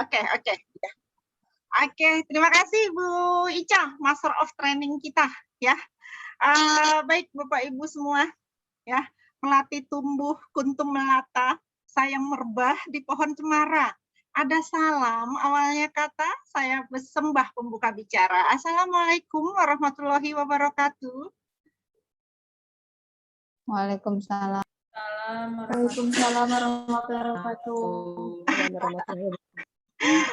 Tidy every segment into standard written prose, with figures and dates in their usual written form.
Oke, oke. Ya. Oke, terima kasih Bu Ica, Master of Training kita ya. Baik Bapak Ibu semua ya, melati tumbuh kuntum melata, sayang merbah di pohon cemara. Ada salam, awalnya kata saya bersembah pembuka bicara. Assalamualaikum warahmatullahi wabarakatuh. Waalaikumsalam. Waalaikumsalam warahmatullahi wabarakatuh.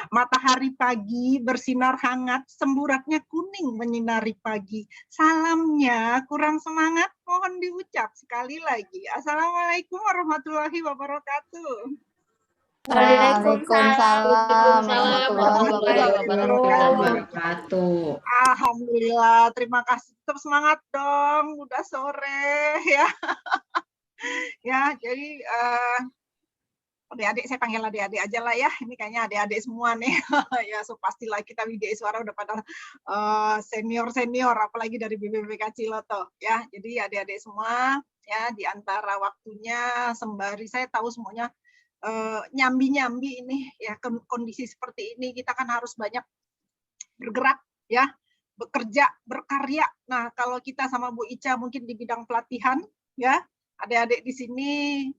Matahari pagi bersinar hangat, semburatnya kuning menyinari pagi. Salamnya kurang semangat, mohon diucap sekali lagi. Assalamualaikum warahmatullahi wabarakatuh. Waalaikumsalam warahmatullahi wabarakatuh. Alhamdulillah, terima kasih. Tetap semangat dong, udah sore ya. Ya, jadi adik-adik, saya panggil adik-adik aja lah ya. Ini kayaknya adik-adik semua nih. Ya, so pastilah kita Widya Iswara udah pada senior-senior, apalagi dari BPPK Ciloto. Ya, jadi adik-adik semua, ya di antara waktunya sembari saya tahu semuanya nyambi-nyambi ini, ya kondisi seperti ini kita kan harus banyak bergerak, ya, bekerja, berkarya. Nah, kalau kita sama Bu Ica mungkin di bidang pelatihan, ya. Adik-adik di sini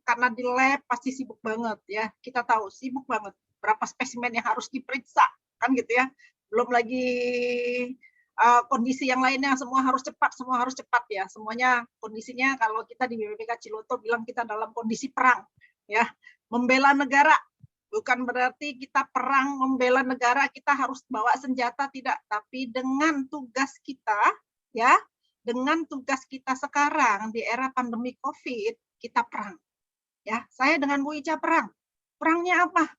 karena di lab pasti sibuk banget ya. Kita tahu sibuk banget berapa spesimen yang harus diperiksa kan gitu ya. Belum lagi kondisi yang lainnya semua harus cepat ya. Semuanya kondisinya kalau kita di BPPK Ciloto bilang kita dalam kondisi perang ya. Membela negara bukan berarti kita perang membela negara kita harus bawa senjata tidak, tapi dengan tugas kita ya. Dengan tugas kita sekarang di era pandemi COVID, kita perang. Ya, saya dengan Bu Ica perang. Perangnya apa?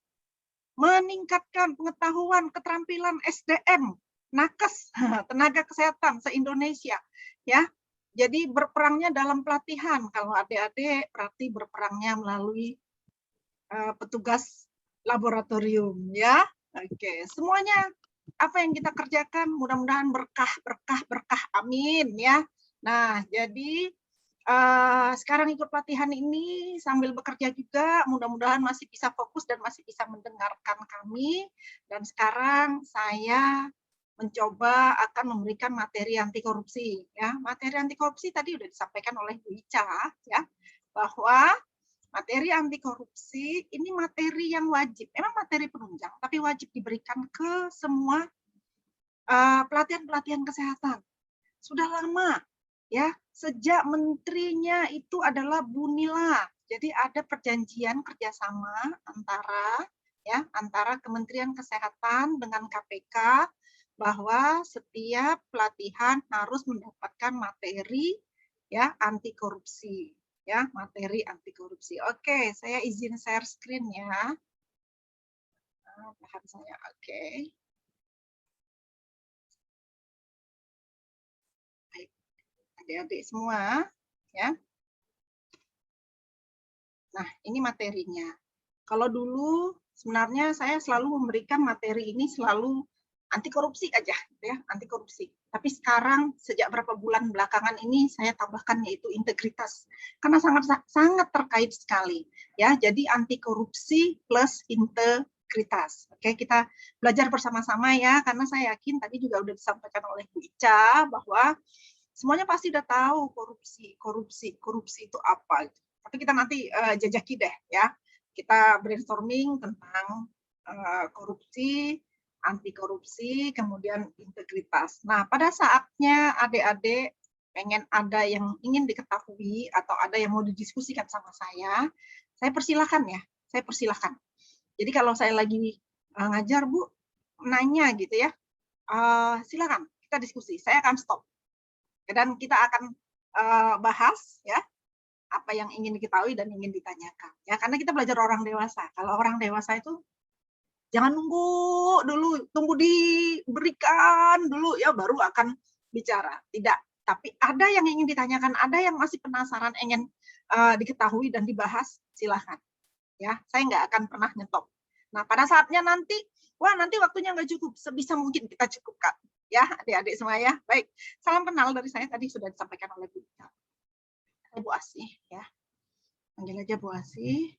Meningkatkan pengetahuan, keterampilan SDM, nakes, tenaga kesehatan se-Indonesia. Ya, jadi berperangnya dalam pelatihan. Kalau adik-adik berarti berperangnya melalui petugas laboratorium. Ya, oke. Semuanya apa yang kita kerjakan mudah-mudahan berkah, amin ya. Nah, jadi sekarang ikut pelatihan ini sambil bekerja juga, mudah-mudahan masih bisa fokus dan masih bisa mendengarkan kami. Dan sekarang saya mencoba akan memberikan materi anti korupsi ya. Materi anti korupsi tadi sudah disampaikan oleh Bu Ica ya, bahwa materi anti korupsi ini materi yang wajib, memang materi penunjang, tapi wajib diberikan ke semua pelatihan-pelatihan kesehatan. Sudah lama, ya, sejak menterinya itu adalah Bu Nila. Jadi ada perjanjian kerjasama antara Kementerian Kesehatan dengan KPK bahwa setiap pelatihan harus mendapatkan materi ya anti korupsi. Ya, materi anti korupsi. Oke, saya izin share screen ya. Tahan saya, oke. Baik, adik-adik semua, ya. Nah, ini materinya. Kalau dulu sebenarnya saya selalu memberikan materi ini selalu anti korupsi aja, ya, anti korupsi. Tapi sekarang sejak berapa bulan belakangan ini saya tambahkan yaitu integritas, karena sangat terkait sekali, ya. Jadi anti korupsi plus integritas. Oke, kita belajar bersama-sama ya, karena saya yakin tadi juga udah disampaikan oleh Bu Ica bahwa semuanya pasti udah tahu korupsi itu apa. Tapi kita nanti jajaki deh ya. Kita brainstorming tentang korupsi, anti korupsi, kemudian integritas. Nah, pada saatnya adik-adik pengen ada yang ingin diketahui atau ada yang mau didiskusikan sama saya persilahkan ya, saya persilahkan. Jadi kalau saya lagi ngajar, Bu, nanya gitu ya, silakan kita diskusi, saya akan stop. Dan kita akan bahas ya apa yang ingin diketahui dan ingin ditanyakan ya, karena kita belajar orang dewasa. Kalau orang dewasa itu jangan nunggu dulu, tunggu diberikan dulu ya baru akan bicara. Tidak, tapi ada yang ingin ditanyakan, ada yang masih penasaran ingin diketahui dan dibahas, silahkan ya, saya nggak akan pernah nyetop. Nah, pada saatnya nanti, wah nanti waktunya nggak cukup, sebisa mungkin kita cukupkan ya adik-adik semua ya. Baik, salam kenal dari saya tadi sudah disampaikan oleh Bu Asih ya, panggil aja Bu Asih.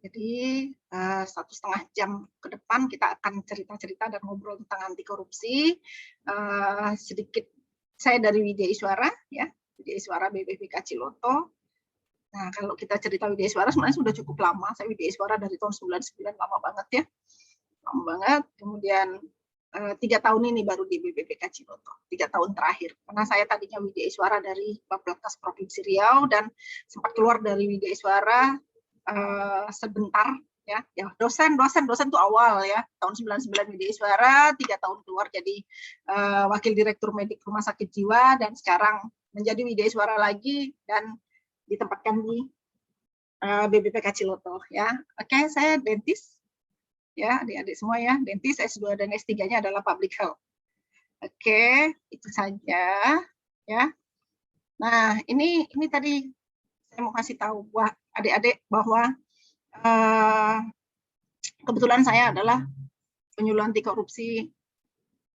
Jadi 1,5 jam ke depan kita akan cerita-cerita dan ngobrol tentang anti korupsi. Sedikit saya dari Widya Iswara, ya, Widya Iswara BPBK Ciloto. Nah, kalau kita cerita Widya Iswara sebenarnya sudah cukup lama. Saya Widya Iswara dari tahun 99, lama banget ya, lama banget. Kemudian 3 tahun ini baru di BPBK Ciloto, 3 tahun terakhir. Karena saya tadinya Widya Iswara dari Bapelkas Provinsi Riau dan sempat keluar dari Widya Iswara sebentar, ya dosen tuh awal ya, tahun 99 Widya Iswara, 3 tahun keluar jadi wakil direktur medik rumah sakit jiwa, dan sekarang menjadi Widya Iswara lagi dan ditempatkan di BPBK Ciloto ya. Oke, saya dentis ya, adik-adik semua ya, dentis, S2 dan S3-nya adalah public health. Oke, itu saja ya. Nah, ini tadi saya mau kasih tahu buat adik-adik bahwa kebetulan saya adalah penyuluh anti korupsi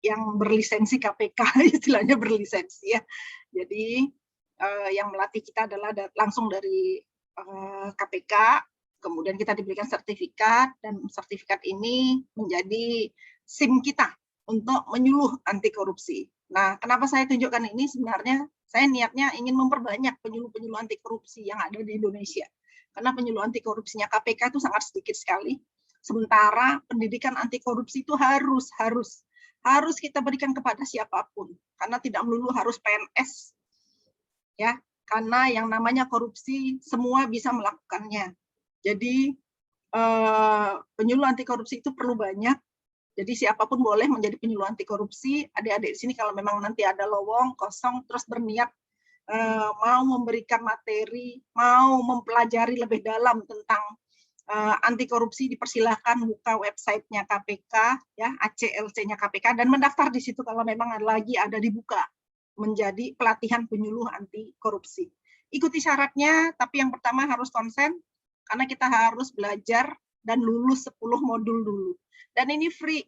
yang berlisensi KPK, istilahnya berlisensi ya. Jadi yang melatih kita adalah langsung dari KPK, kemudian kita diberikan sertifikat, dan sertifikat ini menjadi SIM kita untuk menyuluh anti korupsi. Nah, kenapa saya tunjukkan ini? Sebenarnya saya niatnya ingin memperbanyak penyuluh-penyuluh anti korupsi yang ada di Indonesia. Karena penyuluh anti korupsinya KPK itu sangat sedikit sekali. Sementara pendidikan anti korupsi itu harus kita berikan kepada siapapun. Karena tidak melulu harus PNS. Ya, karena yang namanya korupsi semua bisa melakukannya. Jadi penyuluh anti korupsi itu perlu banyak. Jadi siapapun boleh menjadi penyuluh anti korupsi. Adik-adik di sini kalau memang nanti ada lowong kosong terus berniat mau memberikan materi, mau mempelajari lebih dalam tentang anti korupsi, dipersilahkan buka websitenya KPK ya, ACLC-nya KPK, dan mendaftar di situ kalau memang lagi ada dibuka menjadi pelatihan penyuluh anti korupsi. Ikuti syaratnya, tapi yang pertama harus konsen karena kita harus belajar dan lulus 10 modul dulu. Dan ini free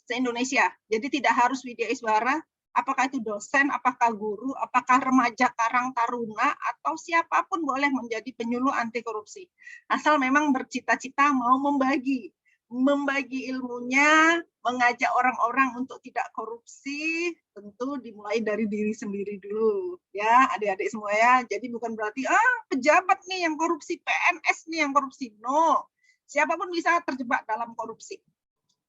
se-Indonesia. Jadi tidak harus Widya Iswara, apakah itu dosen, apakah guru, apakah remaja Karang Taruna, atau siapapun boleh menjadi penyuluh anti korupsi. Asal memang bercita-cita mau membagi ilmunya, mengajak orang-orang untuk tidak korupsi, tentu dimulai dari diri sendiri dulu. Ya, adik-adik semua ya. Jadi bukan berarti, pejabat nih yang korupsi, PNS nih yang korupsi. No, siapapun bisa terjebak dalam korupsi.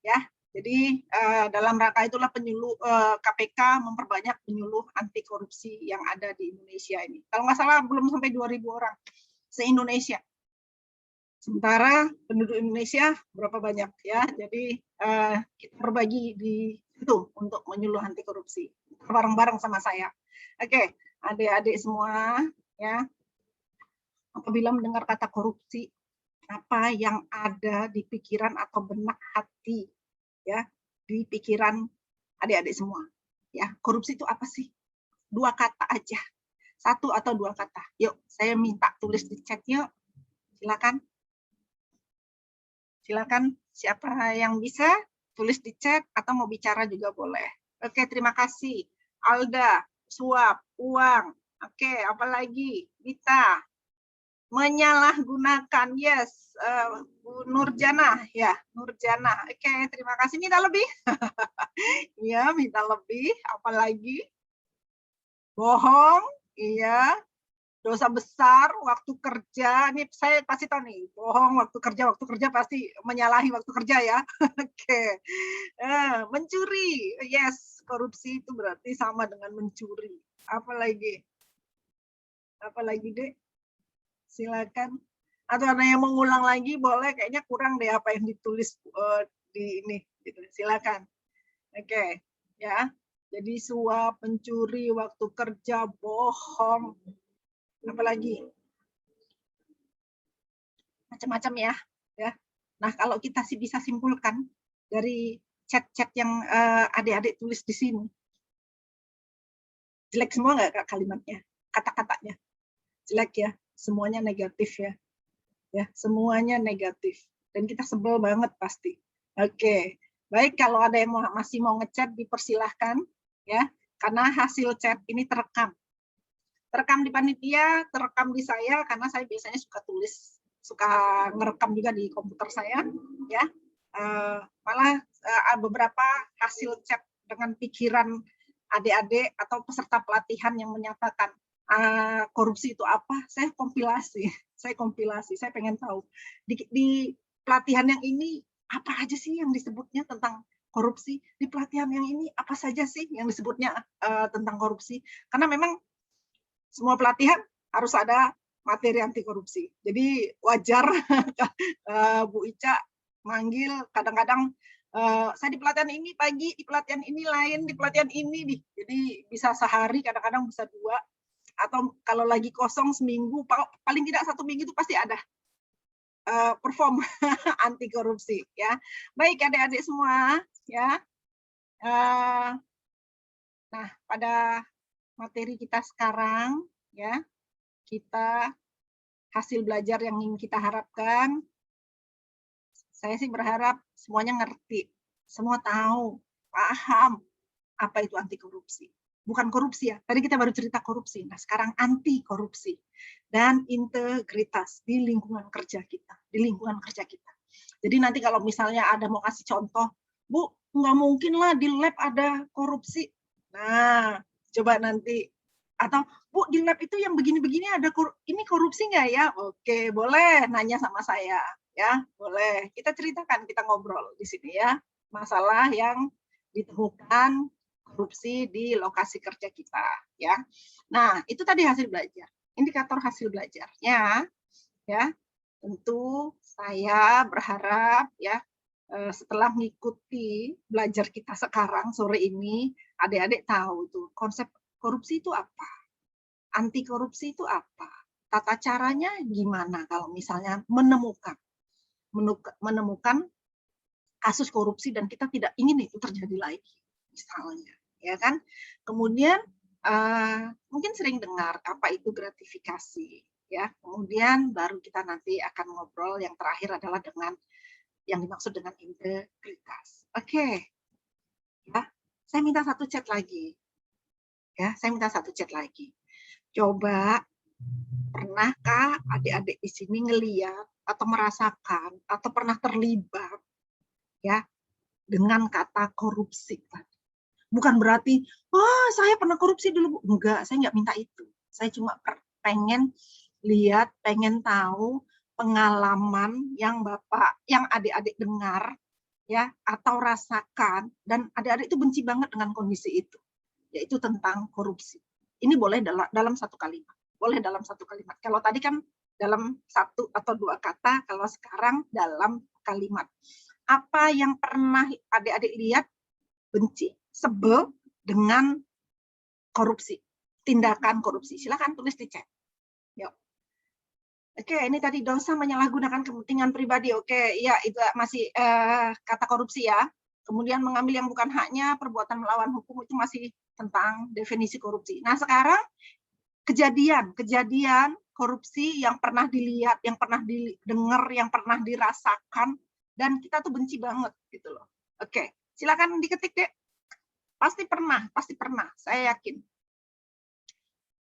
Ya, jadi dalam rangka itulah penyuluh KPK memperbanyak penyuluh anti korupsi yang ada di Indonesia ini. Kalau nggak salah belum sampai 2.000 orang se-Indonesia. Sementara penduduk Indonesia berapa banyak ya? Jadi kita berbagi di itu untuk menyuluh anti korupsi bareng-bareng sama saya. Oke, adik-adik semua ya. Apabila mendengar kata korupsi, apa yang ada di pikiran atau benak hati ya, di pikiran adik-adik semua ya? Korupsi itu apa sih? 2 kata aja, 1 atau 2 kata. Yuk, saya minta tulis di chat yuk, silakan siapa yang bisa tulis di chat atau mau bicara juga boleh. Oke, terima kasih Alda, suap, uang. Oke, apalagi Vita, menyalahgunakan, yes, Bu Nurjana ya, Nurjana. Oke, terima kasih. Minta lebih ya, minta lebih. Apalagi bohong, iya, dosa besar, waktu kerja. Ini saya pasti tahu nih, bohong waktu kerja pasti menyalahi waktu kerja ya. Oke, mencuri, yes, korupsi itu berarti sama dengan mencuri. Apalagi Dek? Silakan. Atau ada yang mau ngulang lagi boleh, kayaknya kurang deh apa yang ditulis di ini gitu. Silakan. Oke, ya. Jadi suap, pencuri, waktu kerja, bohong. Apalagi? Macam-macam ya. Nah, kalau kita sih bisa simpulkan dari chat-chat yang adik-adik tulis di sini. Jelek semua nggak kalimatnya? Kata-katanya? Jelek ya? Semuanya negatif ya. Ya, semuanya negatif. Dan kita sebel banget pasti. Oke. Baik, kalau ada yang masih mau ngechat dipersilahkan ya. Karena hasil chat ini terekam. Terekam di panitia, terekam di saya karena saya biasanya suka tulis suka ngerekam juga di komputer saya, ya. Malah beberapa hasil chat dengan pikiran adik-adik atau peserta pelatihan yang menyatakan korupsi itu apa, saya kompilasi, saya pengen tahu di pelatihan yang ini apa aja sih yang disebutnya tentang korupsi, di pelatihan yang ini apa saja sih yang disebutnya tentang korupsi, karena memang semua pelatihan harus ada materi anti korupsi. Jadi wajar Bu Ica manggil kadang-kadang saya di pelatihan ini pagi, di pelatihan ini lain, di pelatihan ini nih. Jadi bisa sehari, kadang-kadang bisa 2, atau kalau lagi kosong seminggu, paling tidak 1 minggu itu pasti ada perform anti korupsi, ya. Baik adik-adik semua, ya. Nah, pada materi kita sekarang, ya, kita hasil belajar yang ingin kita harapkan, saya sih berharap semuanya ngerti, semua tahu, paham apa itu anti korupsi. Bukan korupsi ya, tadi kita baru cerita korupsi, nah sekarang anti korupsi dan integritas di lingkungan kerja kita, Jadi nanti kalau misalnya ada mau kasih contoh, Bu, nggak mungkin lah di lab ada korupsi. Nah, coba nanti, atau Bu, di lab itu yang begini-begini ada ini korupsi nggak ya? Oke, boleh nanya sama saya, ya, boleh. Kita ceritakan, kita ngobrol di sini ya, masalah yang ditemukan korupsi di lokasi kerja kita, ya. Nah, itu tadi hasil belajar, indikator hasil belajarnya, ya. Tentu saya berharap ya setelah mengikuti belajar kita sekarang sore ini, adik-adik tahu tuh konsep korupsi itu apa, anti korupsi itu apa, tata caranya gimana kalau misalnya menemukan kasus korupsi dan kita tidak ingin itu terjadi lagi, misalnya, ya kan? Kemudian mungkin sering dengar apa itu gratifikasi, ya. Kemudian baru kita nanti akan ngobrol, yang terakhir adalah dengan yang dimaksud dengan integritas. Oke, ya. Saya minta satu chat lagi, ya. Saya minta satu chat lagi. Coba, pernahkah adik-adik di sini ngeliat atau merasakan atau pernah terlibat, ya, dengan kata korupsi? Bukan berarti, wah saya pernah korupsi dulu, Bu. Enggak, saya nggak minta itu. Saya cuma pengen lihat, pengen tahu pengalaman yang Bapak, yang adik-adik dengar, ya, atau rasakan, dan adik-adik itu benci banget dengan kondisi itu, yaitu tentang korupsi. Ini boleh dalam satu kalimat, boleh dalam satu kalimat. Kalau tadi kan dalam 1 atau 2 kata, kalau sekarang dalam kalimat. Apa yang pernah adik-adik lihat, benci, sebel dengan korupsi, tindakan korupsi? Silakan tulis di chat. Yuk. Oke, ini tadi dosa menyalahgunakan kepentingan pribadi. Oke, iya itu masih kata korupsi ya. Kemudian mengambil yang bukan haknya, perbuatan melawan hukum, itu masih tentang definisi korupsi. Nah, sekarang kejadian korupsi yang pernah dilihat, yang pernah didengar, yang pernah dirasakan, dan kita tuh benci banget gitu loh. Oke, silakan diketik deh. Pasti pernah, saya yakin.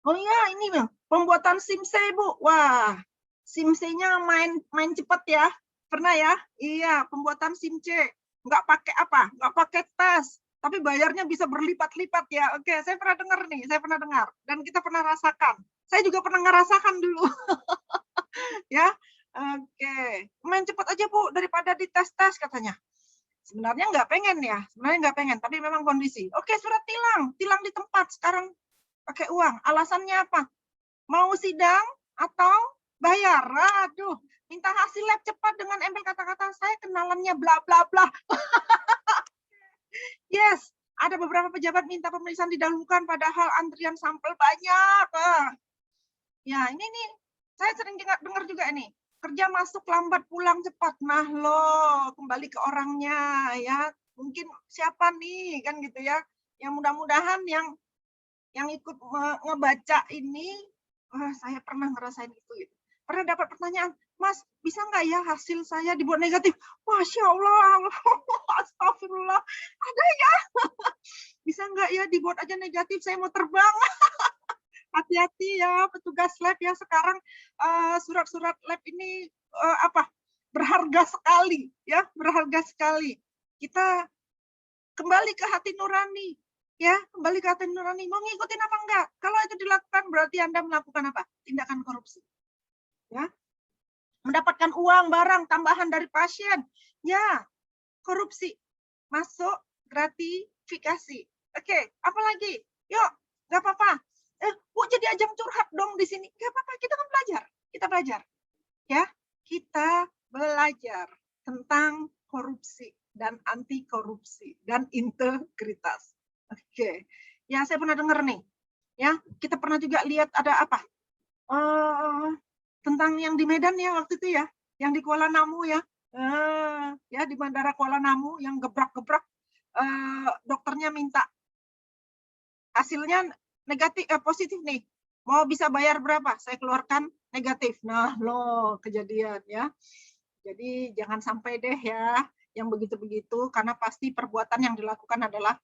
Oh iya, ini pembuatan SIM-C, Bu. Wah, SIM-C-nya main cepat ya. Pernah ya? Iya, pembuatan SIM-C. Nggak pakai apa? Nggak pakai tes. Tapi bayarnya bisa berlipat-lipat ya. Oke, saya pernah dengar nih, Dan kita pernah rasakan. Saya juga pernah ngerasakan dulu. Ya, oke. Main cepat aja, Bu, daripada dites-tes katanya. Sebenarnya nggak pengen ya, tapi memang kondisi. Oke, surat tilang di tempat sekarang pakai uang. Alasannya apa? Mau sidang atau bayar? Aduh, minta hasil lab cepat dengan embel kata-kata saya kenalannya bla bla bla. Yes, ada beberapa pejabat minta pemeriksaan didahulukan padahal antrian sampel banyak. Ya, ini nih, saya sering dengar juga nih. Kerja masuk lambat, pulang cepat. Nah loh, kembali ke orangnya ya. Mungkin siapa nih kan gitu ya. Yang mudah-mudahan yang ikut ngebaca ini, saya pernah ngerasain itu. Pernah dapat pertanyaan, Mas, bisa nggak ya hasil saya dibuat negatif? Masya Allah, astagfirullah, ada ya? Bisa nggak ya dibuat aja negatif, saya mau terbang. Hati-hati ya petugas lab ya, sekarang surat-surat lab ini berharga sekali, ya, berharga sekali. Kita kembali ke hati nurani, ya, kembali ke hati nurani. Mau ngikutin apa enggak? Kalau itu dilakukan berarti Anda melakukan apa? Tindakan korupsi, ya. Mendapatkan uang, barang, tambahan dari pasien, ya, korupsi. Masuk gratifikasi. Oke, apalagi? Yuk, nggak apa-apa. Bu, jadi ajang curhat dong di sini. Nggak apa-apa, kita kan belajar. Kita belajar. Ya, kita belajar tentang korupsi dan anti korupsi dan integritas. Oke. Ya, saya pernah dengar nih. Ya, kita pernah juga lihat ada apa? Tentang yang di Medan ya waktu itu ya, yang di Kuala Namu ya. Ya di Bandara Kuala Namu yang gebrak-gebrak, dokternya minta hasilnya negatif, positif nih, mau bisa bayar berapa? Saya keluarkan negatif. Nah, loh kejadian ya. Jadi jangan sampai deh ya yang begitu-begitu, karena pasti perbuatan yang dilakukan adalah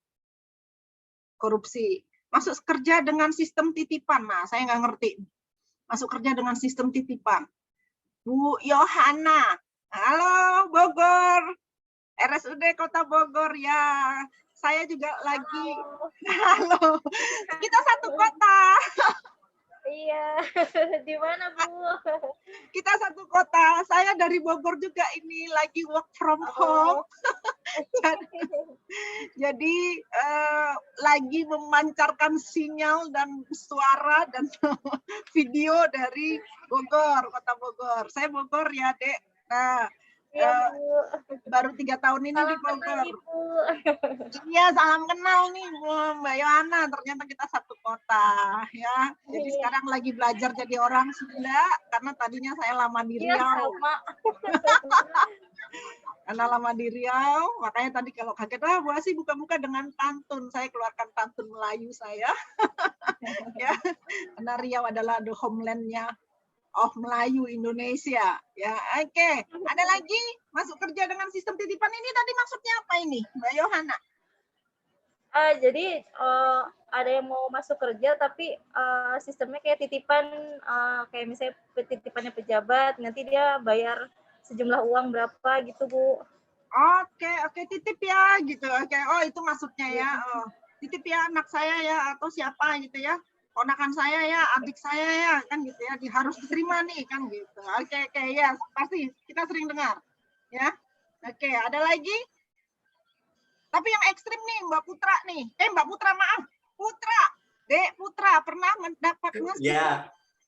korupsi. Masuk kerja dengan sistem titipan. Nah, saya nggak ngerti. Masuk kerja dengan sistem titipan. Bu Yohana, halo Bogor, RSUD Kota Bogor ya. Saya juga lagi, halo, kita satu kota. Iya, di mana Bu? Kita satu kota. Saya dari Bogor juga ini lagi work from home. Jadi lagi memancarkan sinyal dan suara dan video dari Bogor, Kota Bogor. Saya Bogor ya, Dek. Nah, Iya, baru 3 tahun ini di Bogor. Ibu. Iya, salam kenal nih Mbak Yohana. Ternyata kita satu kota ya. Jadi sekarang lagi belajar jadi orang Sunda karena tadinya saya lama di Iya, Riau. sama. Karena lama di Riau, makanya tadi kalau kaget, Bu Asi buka-buka dengan pantun. Saya keluarkan pantun Melayu saya. Ya, karena Riau adalah the homeland-nya of Melayu Indonesia. Ya, oke. Ada lagi masuk kerja dengan sistem titipan ini tadi maksudnya apa ini, Mbak Yohana? Jadi ada yang mau masuk kerja tapi sistemnya kayak titipan, kayak misalnya titipannya pejabat, nanti dia bayar sejumlah uang berapa gitu Bu. Oke, titip ya gitu. Oke, oh itu maksudnya ya. Oh, titip ya anak saya ya atau siapa gitu ya. Ponakan saya ya, adik saya ya, kan gitu ya. Harus diterima nih kan gitu. Oke, ya pasti kita sering dengar. Ya. Oke, ada lagi? Tapi yang ekstrim nih Mbak Putra nih. Mbak Putra maaf. Putra. Dek Putra pernah mendapatkan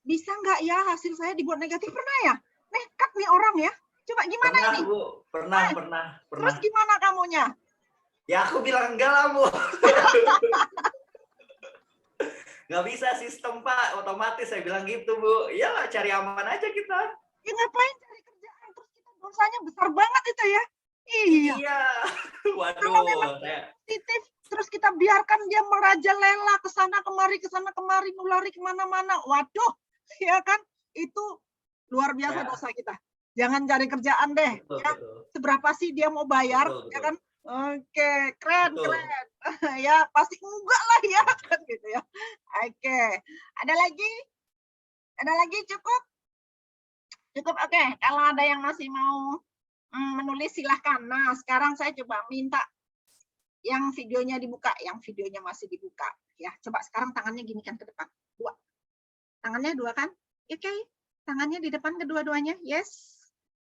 bisa nggak ya hasil saya dibuat negatif? Pernah ya? Nekat nih orang ya. Coba gimana pernah, ini? Bu. Pernah. Terus gimana kamunya? Ya aku bilang enggak lah, Bu. Nggak bisa sistem, Pak. Otomatis saya bilang gitu, Bu. Iyalah, cari aman aja kita. Ya ngapain cari kerjaan? Terus kita dosanya besar banget itu ya. Iya. Waduh. Kalau memang positif, terus kita biarkan dia merajalela ke sana kemari, nulari kemana-mana. Waduh, ya kan? Itu luar biasa dosa kita. Jangan cari kerjaan deh. Betul, ya. betul. Seberapa sih dia mau bayar, betul. Ya kan? Oke, keren. Ya, pasti enggak lah ya kan gitu ya. Oke. Ada lagi? Cukup? Cukup, oke. Kalau ada yang masih mau menulis silahkan. Nah, sekarang saya coba minta yang videonya dibuka, yang videonya masih dibuka. Ya, coba sekarang tangannya gini kan ke depan. 2. Tangannya 2 kan? Oke. Tangannya di depan kedua-duanya. Yes.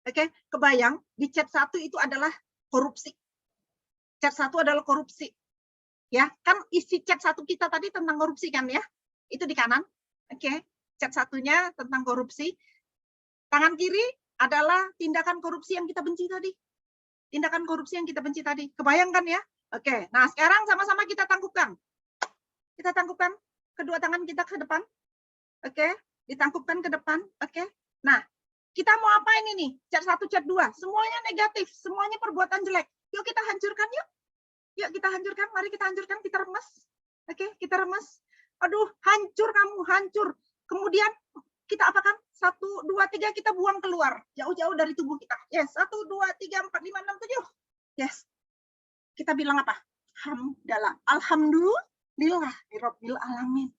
Oke, kebayang di chat 1 itu adalah korupsi. Chat 1 adalah korupsi. Ya, kan isi chat 1 kita tadi tentang korupsi kan ya? Itu di kanan. Oke, chat 1-nya tentang korupsi. Tangan kiri adalah tindakan korupsi yang kita benci tadi. Tindakan korupsi yang kita benci tadi. Kebayangkan ya? Oke, nah sekarang sama-sama kita tangkupkan. Kita tangkupkan kedua tangan kita ke depan. Oke, ditangkupkan ke depan. Oke, nah kita mau apa ini nih? Chat 1, chat 2. Semuanya negatif. Semuanya perbuatan jelek. Yuk kita hancurkan yuk. Yuk kita hancurkan. Mari kita hancurkan. Kita remes. Oke, kita remes. Aduh, hancur kamu. Hancur. Kemudian kita apakan? 1, 2, 3 kita buang keluar. Jauh-jauh dari tubuh kita. Yes. 1, 2, 3, 4, 5, 6, 7. Yes. Kita bilang apa? Hamdalah. Alhamdulillah. Rabbil alamin.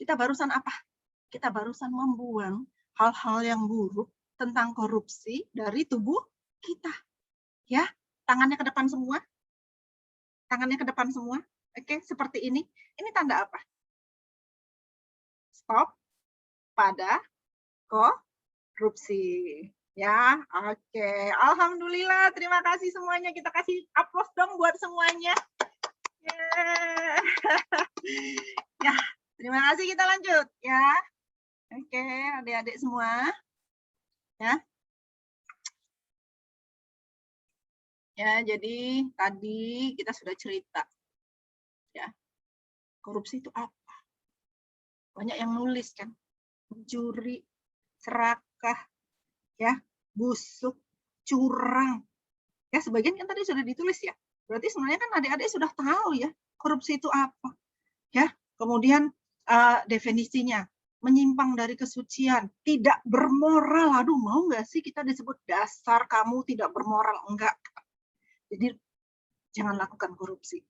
Kita barusan apa? Kita barusan membuang hal-hal yang buruk tentang korupsi dari tubuh kita. Ya, tangannya ke depan semua. Tangannya ke depan semua. Oke, seperti ini. Ini tanda apa? Stop pada korupsi. Ya, oke. Alhamdulillah, terima kasih semuanya. Kita kasih aplaus dong buat semuanya. Yeah. Ya, terima kasih. Kita lanjut ya. Oke, adik-adik semua. Ya. Ya, jadi tadi kita sudah cerita. Ya. Korupsi itu apa? Banyak yang nulis kan. Mencuri, serakah, ya, busuk, curang. Ya, sebagian kan tadi sudah ditulis ya. Berarti sebenarnya kan adik-adik sudah tahu ya, korupsi itu apa. Ya, kemudian definisinya, menyimpang dari kesucian, tidak bermoral. Aduh, mau nggak sih kita disebut dasar kamu tidak bermoral? Enggak. Jadi jangan lakukan korupsi.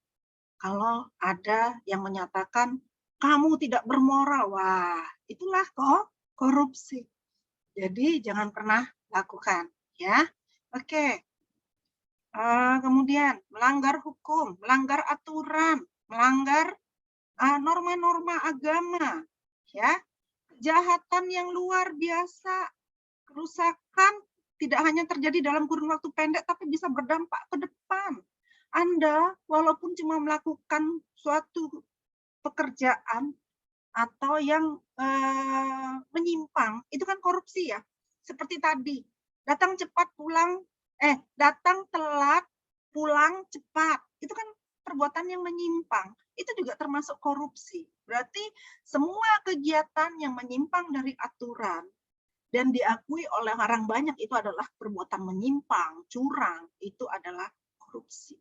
Kalau ada yang menyatakan kamu tidak bermoral, wah, itulah kok korupsi. Jadi jangan pernah lakukan, ya. Oke. Kemudian melanggar hukum, melanggar aturan, melanggar norma-norma agama, ya. Kejahatan yang luar biasa, kerusakan tidak hanya terjadi dalam kurun waktu pendek, tapi bisa berdampak ke depan. Anda walaupun cuma melakukan suatu pekerjaan atau yang menyimpang, itu kan korupsi ya. Seperti tadi, datang cepat pulang, datang telat, pulang cepat. Itu kan perbuatan yang menyimpang. Itu juga termasuk korupsi. Berarti semua kegiatan yang menyimpang dari aturan dan diakui oleh orang banyak itu adalah perbuatan menyimpang, curang, itu adalah korupsi.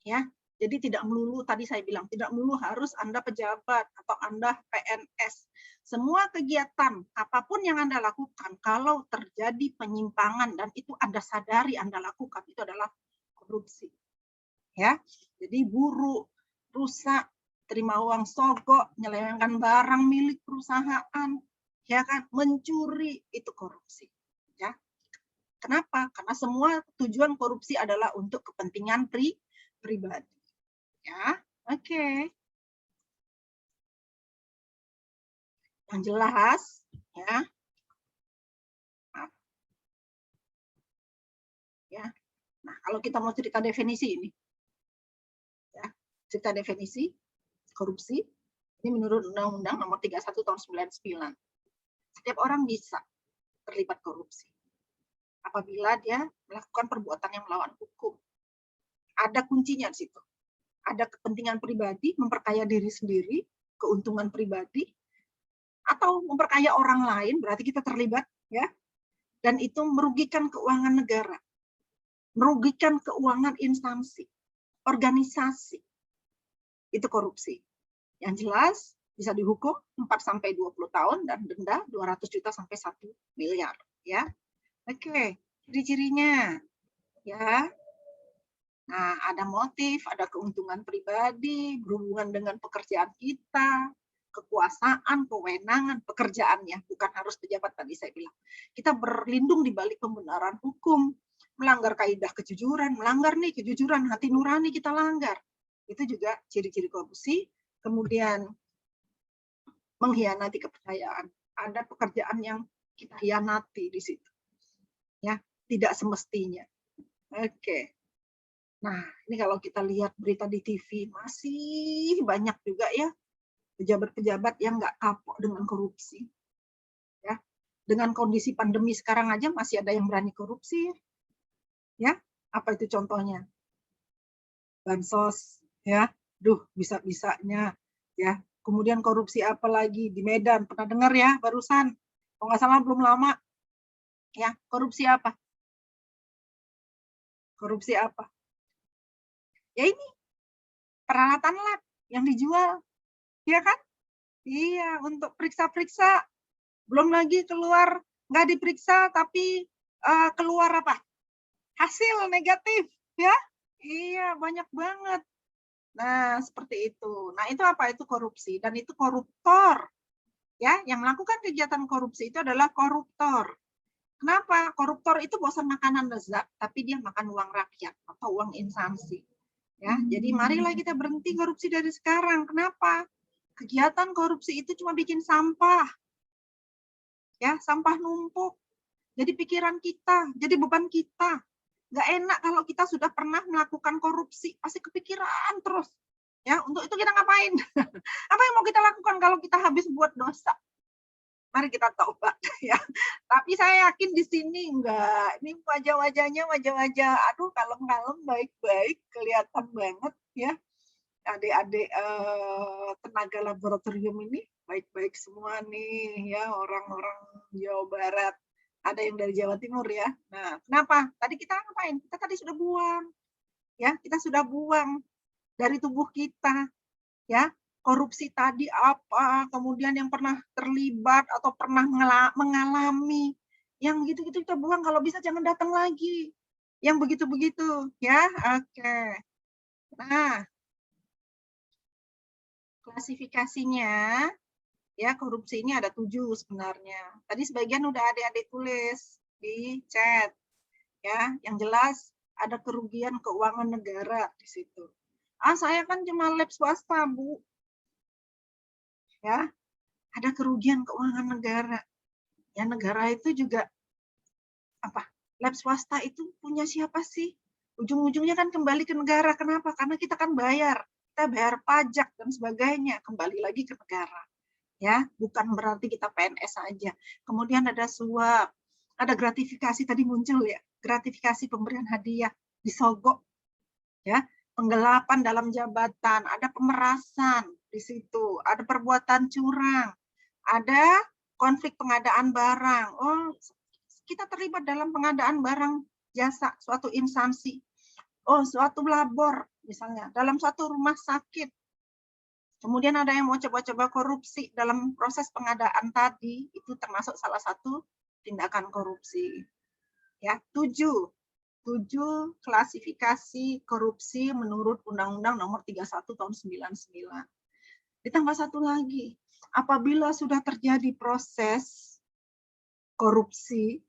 Ya, jadi tidak melulu, tadi saya bilang, tidak melulu harus Anda pejabat atau Anda PNS. Semua kegiatan, apapun yang Anda lakukan, kalau terjadi penyimpangan dan itu Anda sadari Anda lakukan, itu adalah korupsi. Ya, jadi buruk, rusak, terima uang sogok, menyelewengkan barang milik perusahaan, ya kan, mencuri, itu korupsi. Ya, kenapa? Karena semua tujuan korupsi adalah untuk kepentingan pribadi. Ya, oke. Yang jelas, ya. Ya. Nah, kalau kita mau cerita definisi ini, ya, cerita definisi korupsi ini menurut Undang-Undang Nomor 31 Tahun 99. Setiap orang bisa terlibat korupsi apabila dia melakukan perbuatan yang melawan hukum. Ada kuncinya di situ. Ada kepentingan pribadi, memperkaya diri sendiri, keuntungan pribadi, atau memperkaya orang lain, berarti kita terlibat, ya. Dan itu merugikan keuangan negara, merugikan keuangan instansi, organisasi. Itu korupsi. Yang jelas bisa dihukum 4-20 tahun dan denda 200 juta sampai 1 miliar, ya. Oke, ciri-cirinya, ya. Nah, ada motif, ada keuntungan pribadi, berhubungan dengan pekerjaan kita, kekuasaan, kewenangan, pekerjaannya, bukan harus pejabat tadi saya bilang. Kita berlindung di balik pembenaran hukum, melanggar kaidah kejujuran, melanggar nih kejujuran, hati nurani kita langgar. Itu juga ciri-ciri korupsi. Kemudian mengkhianati kepercayaan. Ada pekerjaan yang kita hianati di situ. Ya, tidak semestinya. Oke. Nah, ini kalau kita lihat berita di TV, masih banyak juga ya pejabat-pejabat yang nggak kapok dengan korupsi. Ya, dengan kondisi pandemi sekarang aja masih ada yang berani korupsi. Ya, apa itu contohnya? Bansos, ya, bisa-bisanya, ya. Kemudian korupsi apa lagi di Medan? Pernah dengar ya barusan? Kalau nggak salah belum lama. Ya, korupsi apa? Korupsi apa? Ya ini peralatan lab yang dijual, ya kan? Iya, untuk periksa-periksa. Belum lagi keluar nggak diperiksa tapi keluar apa? Hasil negatif, ya? Iya, banyak banget. Nah, seperti itu. Nah, itu apa? Itu korupsi dan itu koruptor. Ya, yang melakukan kegiatan korupsi itu adalah koruptor. Kenapa? Koruptor itu bosan makanan lezat, tapi dia makan uang rakyat atau uang instansi. Ya, jadi marilah kita berhenti korupsi dari sekarang. Kenapa? Kegiatan korupsi itu cuma bikin sampah. Ya, sampah numpuk. Jadi pikiran kita, jadi beban kita. Nggak enak kalau kita sudah pernah melakukan korupsi, pasti kepikiran terus. Ya, untuk itu kita ngapain? Apa yang mau kita lakukan kalau kita habis buat dosa? Mari kita tobat ya. Tapi saya yakin di sini enggak. Ini wajah-wajahnya wajah-wajah aduh kalem-kalem baik-baik kelihatan banget ya. Adik-adik tenaga laboratorium ini baik-baik semua nih ya, orang-orang Jawa Barat. Ada yang dari Jawa Timur ya. Nah, kenapa? Tadi kita ngapain? Kita tadi sudah buang. Ya, kita sudah buang dari tubuh kita. Ya, korupsi tadi apa, kemudian yang pernah terlibat atau pernah mengalami, yang gitu-gitu kita buang, kalau bisa jangan datang lagi. Yang begitu-begitu, ya, oke. Nah, klasifikasinya, ya korupsi ini ada 7 sebenarnya. Tadi sebagian udah adik-adik tulis di chat, ya, yang jelas ada kerugian keuangan negara di situ. Saya kan cuma lab swasta, Bu. Ya, ada kerugian keuangan negara. Ya, negara itu juga apa? Lab swasta itu punya siapa sih? Ujung-ujungnya kan kembali ke negara. Kenapa? Karena kita kan bayar. Kita bayar pajak dan sebagainya, kembali lagi ke negara. Ya, bukan berarti kita PNS saja. Kemudian ada suap, ada gratifikasi tadi muncul ya, gratifikasi pemberian hadiah disogok. Ya, penggelapan dalam jabatan, ada pemerasan di situ, ada perbuatan curang, ada konflik pengadaan barang. Oh, kita terlibat dalam pengadaan barang jasa suatu instansi. Oh, suatu labor misalnya dalam suatu rumah sakit. Kemudian ada yang mau coba-coba korupsi dalam proses pengadaan tadi, itu termasuk salah satu tindakan korupsi. Ya, 7 klasifikasi korupsi menurut Undang-Undang Nomor 31 Tahun 99. Ditambah satu lagi, apabila sudah terjadi proses korupsi,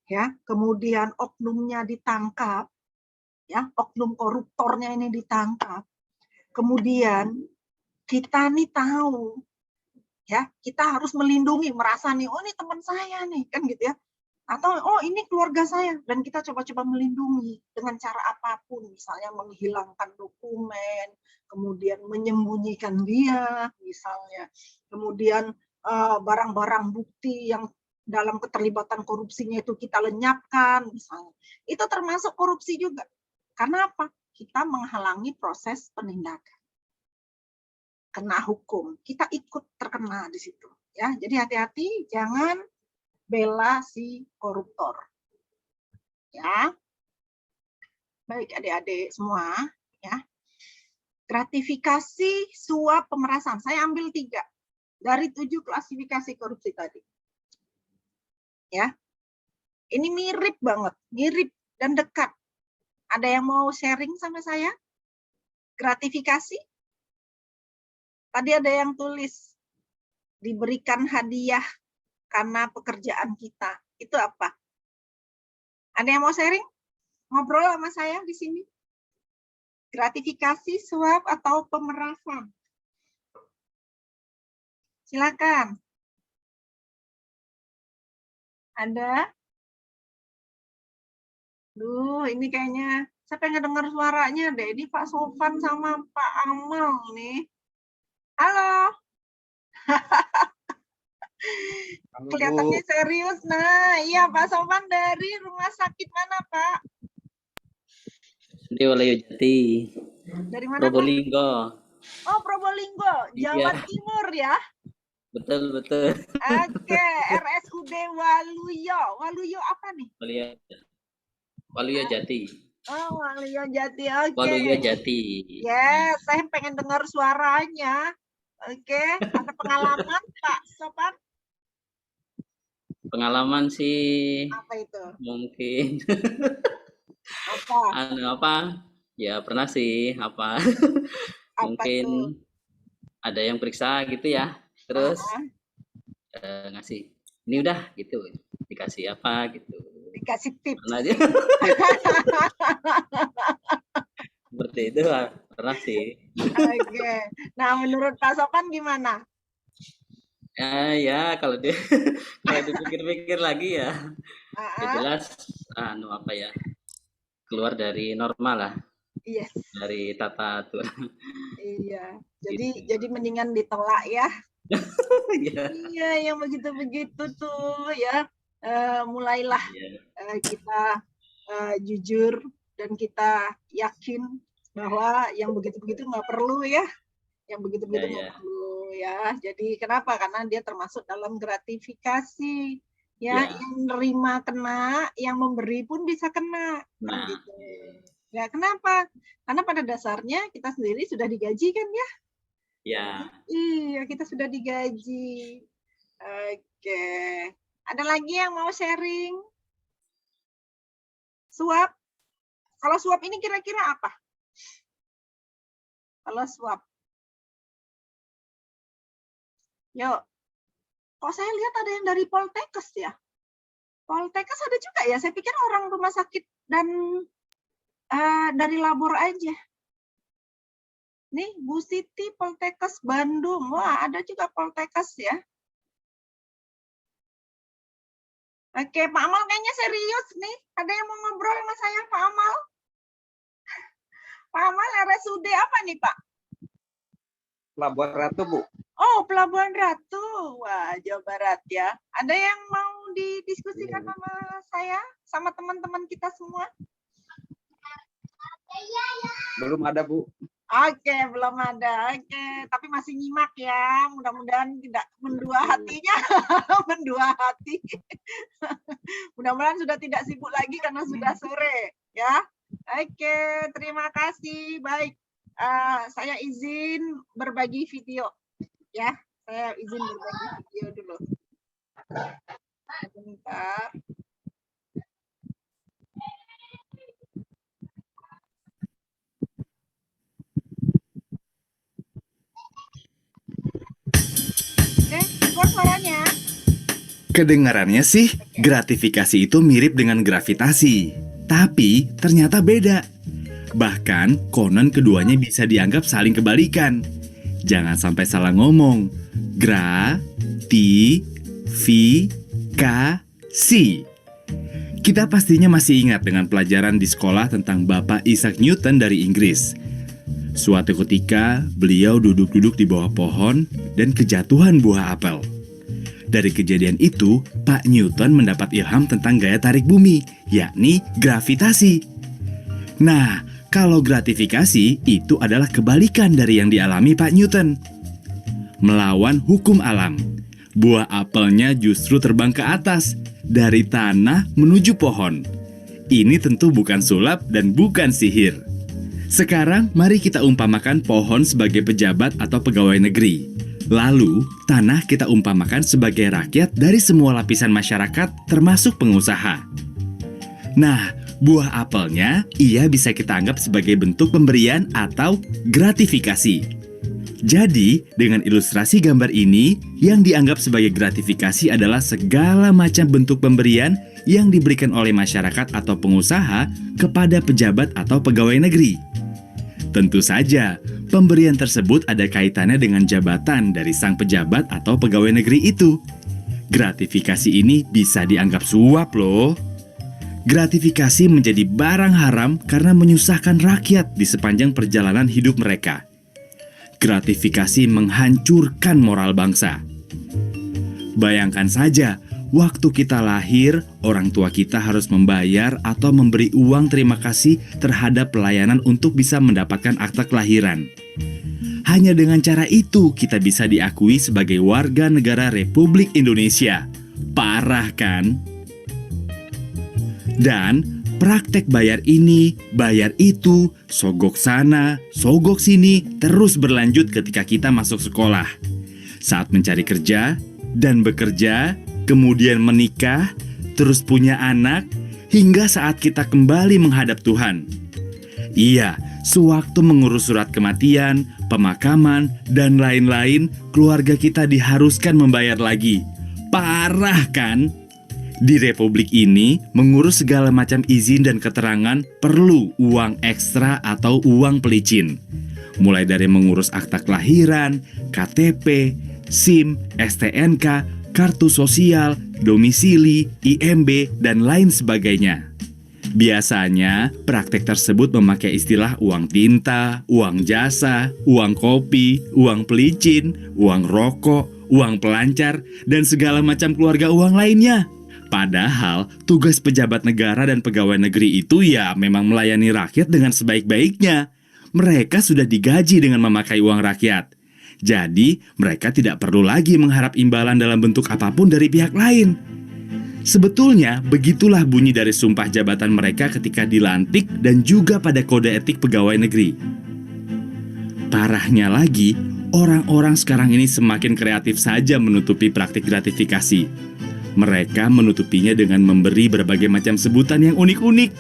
ya, kemudian oknumnya ditangkap, ya, oknum koruptornya ini ditangkap, kemudian kita nih tahu, ya, kita harus melindungi, merasa nih, oh ini teman saya nih, kan gitu ya. Atau, oh ini keluarga saya, dan kita coba-coba melindungi dengan cara apapun, misalnya menghilangkan dokumen, kemudian menyembunyikan dia, misalnya, kemudian barang-barang bukti yang dalam keterlibatan korupsinya itu kita lenyapkan, misalnya. Itu termasuk korupsi juga. Karena apa? Kita menghalangi proses penindakan. Kena hukum, kita ikut terkena di situ. Ya, jadi hati-hati, jangan bela si koruptor. Ya. Baik adik-adik semua, ya. Gratifikasi, suap, pemerasan. Saya ambil 3 dari 7 klasifikasi korupsi tadi. Ya. Ini mirip banget, mirip dan dekat. Ada yang mau sharing sama saya? Gratifikasi? Tadi ada yang tulis diberikan hadiah karena pekerjaan kita. Itu apa? Ada yang mau sharing? Ngobrol sama saya di sini? Gratifikasi, suap, atau pemerasan? Silakan. Ada? Duh, ini kayaknya saya pengen dengar suaranya deh. Ini Pak Sofan sama Pak Amal nih. Halo. Kelihatannya serius. Nah, iya Pak Sofan dari rumah sakit mana, Pak? Di Waluyo Jati. Dari mana, Probolinggo. Pak? Oh, Probolinggo, Jawa Timur ya? Betul, betul. Oke, RSUD Waluyo. Waluyo apa nih? Waluyo Jati. Oh, Waluyo Jati. Oke. Waluyo Jati. Yes, saya pengen dengar suaranya. Oke, ada pengalaman Pak Sopan? Pengalaman sih Apa itu? mungkin Apa? apa? Ya pernah sih apa? Apa Mungkin tuh? ada yang periksa gitu ya. Terus ngasih ini udah gitu, dikasih apa gitu. Dikasih tips. Pernah aja. Seperti itu pernah sih. Oke. Nah, menurut Pak Sofan gimana? Ya kalau kalau dipikir-pikir lagi ya, ya Ah, jelas apa ya, keluar dari normal lah, yes. dari tata aturan. Iya. Gitu. Jadi mendingan ditolak ya. Iya. Iya, yang begitu-begitu tuh ya. Mulailah Iya. kita jujur dan kita yakin bahwa yang begitu-begitu nggak perlu ya. Yang begitu-begitu nggak perlu ya. Jadi kenapa? Karena dia termasuk dalam gratifikasi. Ya, yang nerima kena, yang memberi pun bisa kena. Kan gitu. Ya, kenapa? Karena pada dasarnya kita sendiri sudah digaji kan ya? Ya. Iya, kita sudah digaji. Oke. Ada lagi yang mau sharing? Suap? Kalau suap ini kira-kira apa? Kalau suap. Yuk. Kok saya lihat ada yang dari Poltekkes ya? Poltekkes ada juga ya? Saya pikir orang rumah sakit dan dari labor aja. Nih, Bu Siti Poltekkes Bandung. Wah, ada juga Poltekkes ya. Oke, Pak Amal kayaknya serius nih. Ada yang mau ngobrol sama saya, Pak Amal? Pak Amal RSUD apa nih, Pak? Pelabuhan Ratu, Bu. Oh, Pelabuhan Ratu. Wah, Jawa Barat ya. Ada yang mau didiskusikan sama saya, sama teman-teman kita semua? Belum ada, Bu. Oke, belum ada. Oke, tapi masih nyimak ya. Mudah-mudahan tidak mendua hatinya. Mendua hati. Mudah-mudahan sudah tidak sibuk lagi karena sudah sore. Ya. Oke, terima kasih. Baik. Saya izin berbagi video. Ya, saya izin berbagi video dulu. Sebentar. Keluar suaranya. Kedengarannya sih, gratifikasi itu mirip dengan gravitasi. Tapi ternyata beda. Bahkan, konon keduanya bisa dianggap saling kebalikan. Jangan sampai salah ngomong. Gratifikasi. Kita pastinya masih ingat dengan pelajaran di sekolah tentang Bapak Isaac Newton dari Inggris. Suatu ketika, beliau duduk-duduk di bawah pohon dan kejatuhan buah apel. Dari kejadian itu, Pak Newton mendapat ilham tentang gaya tarik bumi, yakni gravitasi. Nah, kalau gratifikasi itu adalah kebalikan dari yang dialami Pak Newton. Melawan hukum alam, buah apelnya justru terbang ke atas, dari tanah menuju pohon. Ini tentu bukan sulap dan bukan sihir. Sekarang mari kita umpamakan pohon sebagai pejabat atau pegawai negeri. Lalu, tanah kita umpamakan sebagai rakyat dari semua lapisan masyarakat termasuk pengusaha. Nah, buah apelnya ia bisa kita anggap sebagai bentuk pemberian atau gratifikasi. Jadi, dengan ilustrasi gambar ini, yang dianggap sebagai gratifikasi adalah segala macam bentuk pemberian yang diberikan oleh masyarakat atau pengusaha kepada pejabat atau pegawai negeri. Tentu saja, pemberian tersebut ada kaitannya dengan jabatan dari sang pejabat atau pegawai negeri itu. Gratifikasi ini bisa dianggap suap loh. Gratifikasi menjadi barang haram karena menyusahkan rakyat di sepanjang perjalanan hidup mereka. Gratifikasi menghancurkan moral bangsa. Bayangkan saja, waktu kita lahir, orang tua kita harus membayar atau memberi uang terima kasih terhadap pelayanan untuk bisa mendapatkan akta kelahiran. Hanya dengan cara itu kita bisa diakui sebagai warga negara Republik Indonesia. Parah kan? Dan praktek bayar ini, bayar itu, sogok sana, sogok sini terus berlanjut ketika kita masuk sekolah. Saat mencari kerja dan bekerja, kemudian menikah, terus punya anak, hingga saat kita kembali menghadap Tuhan. Iya, sewaktu mengurus surat kematian, pemakaman, dan lain-lain, keluarga kita diharuskan membayar lagi. Parah kan? Di republik ini, mengurus segala macam izin dan keterangan perlu uang ekstra atau uang pelicin. Mulai dari mengurus akta kelahiran, KTP, SIM, STNK, kartu sosial, domisili, IMB, dan lain sebagainya. Biasanya, praktek tersebut memakai istilah uang tinta, uang jasa, uang kopi, uang pelicin, uang rokok, uang pelancar, dan segala macam keluarga uang lainnya. Padahal, tugas pejabat negara dan pegawai negeri itu ya memang melayani rakyat dengan sebaik-baiknya. Mereka sudah digaji dengan memakai uang rakyat. Jadi, mereka tidak perlu lagi mengharap imbalan dalam bentuk apapun dari pihak lain. Sebetulnya, begitulah bunyi dari sumpah jabatan mereka ketika dilantik dan juga pada kode etik pegawai negeri. Parahnya lagi, orang-orang sekarang ini semakin kreatif saja menutupi praktik gratifikasi. Mereka menutupinya dengan memberi berbagai macam sebutan yang unik-unik.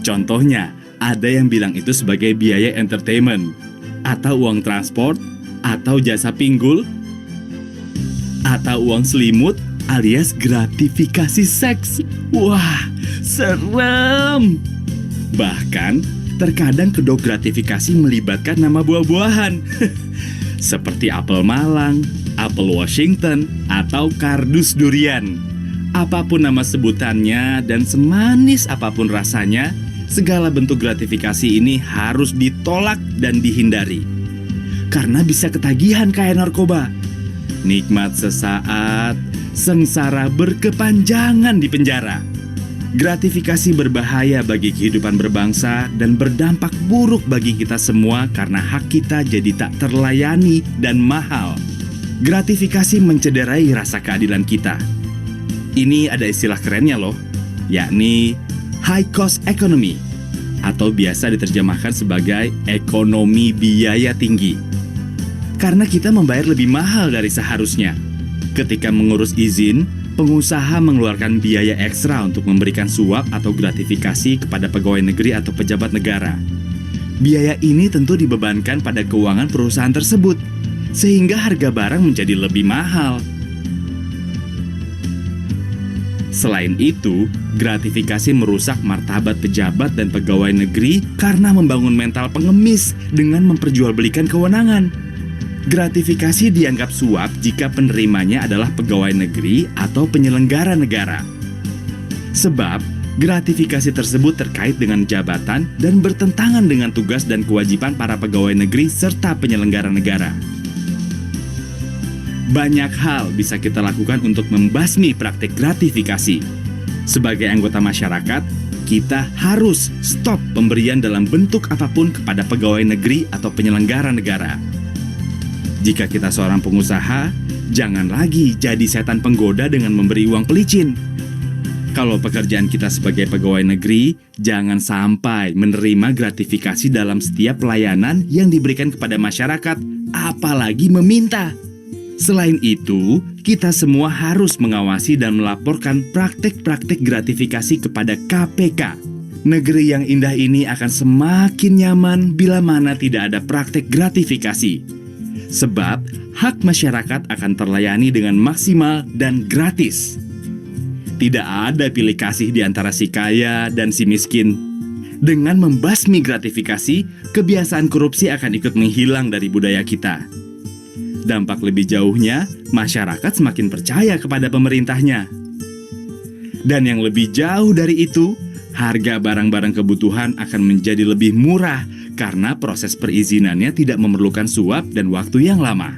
Contohnya, ada yang bilang itu sebagai biaya entertainment, atau uang transport, atau jasa pinggul, atau uang selimut, alias gratifikasi seks. Wah, serem! Bahkan, terkadang kedok gratifikasi melibatkan nama buah-buahan. Seperti apel Malang, apel Washington, atau kardus durian. Apapun nama sebutannya dan semanis apapun rasanya, segala bentuk gratifikasi ini harus ditolak dan dihindari. Karena bisa ketagihan kayak narkoba. Nikmat sesaat, sengsara berkepanjangan di penjara. Gratifikasi berbahaya bagi kehidupan berbangsa dan berdampak buruk bagi kita semua karena hak kita jadi tak terlayani dan mahal. Gratifikasi mencederai rasa keadilan kita. Ini ada istilah kerennya loh, yakni high cost economy, atau biasa diterjemahkan sebagai ekonomi biaya tinggi. Karena kita membayar lebih mahal dari seharusnya. Ketika mengurus izin, pengusaha mengeluarkan biaya ekstra untuk memberikan suap atau gratifikasi kepada pegawai negeri atau pejabat negara. Biaya ini tentu dibebankan pada keuangan perusahaan tersebut, sehingga harga barang menjadi lebih mahal. Selain itu, gratifikasi merusak martabat pejabat dan pegawai negeri karena membangun mental pengemis dengan memperjualbelikan kewenangan. Gratifikasi dianggap suap jika penerimanya adalah pegawai negeri atau penyelenggara negara. Sebab, gratifikasi tersebut terkait dengan jabatan dan bertentangan dengan tugas dan kewajiban para pegawai negeri serta penyelenggara negara. Banyak hal bisa kita lakukan untuk membasmi praktik gratifikasi. Sebagai anggota masyarakat, kita harus stop pemberian dalam bentuk apapun kepada pegawai negeri atau penyelenggara negara. Jika kita seorang pengusaha, jangan lagi jadi setan penggoda dengan memberi uang pelicin. Kalau pekerjaan kita sebagai pegawai negeri, jangan sampai menerima gratifikasi dalam setiap pelayanan yang diberikan kepada masyarakat, apalagi meminta. Selain itu, kita semua harus mengawasi dan melaporkan praktik-praktik gratifikasi kepada KPK. Negeri yang indah ini akan semakin nyaman bila mana tidak ada praktik gratifikasi. Sebab, hak masyarakat akan terlayani dengan maksimal dan gratis. Tidak ada pilih kasih di antara si kaya dan si miskin. Dengan membasmi gratifikasi, kebiasaan korupsi akan ikut menghilang dari budaya kita. Dampak lebih jauhnya, masyarakat semakin percaya kepada pemerintahnya. Dan yang lebih jauh dari itu, harga barang-barang kebutuhan akan menjadi lebih murah karena proses perizinannya tidak memerlukan suap dan waktu yang lama.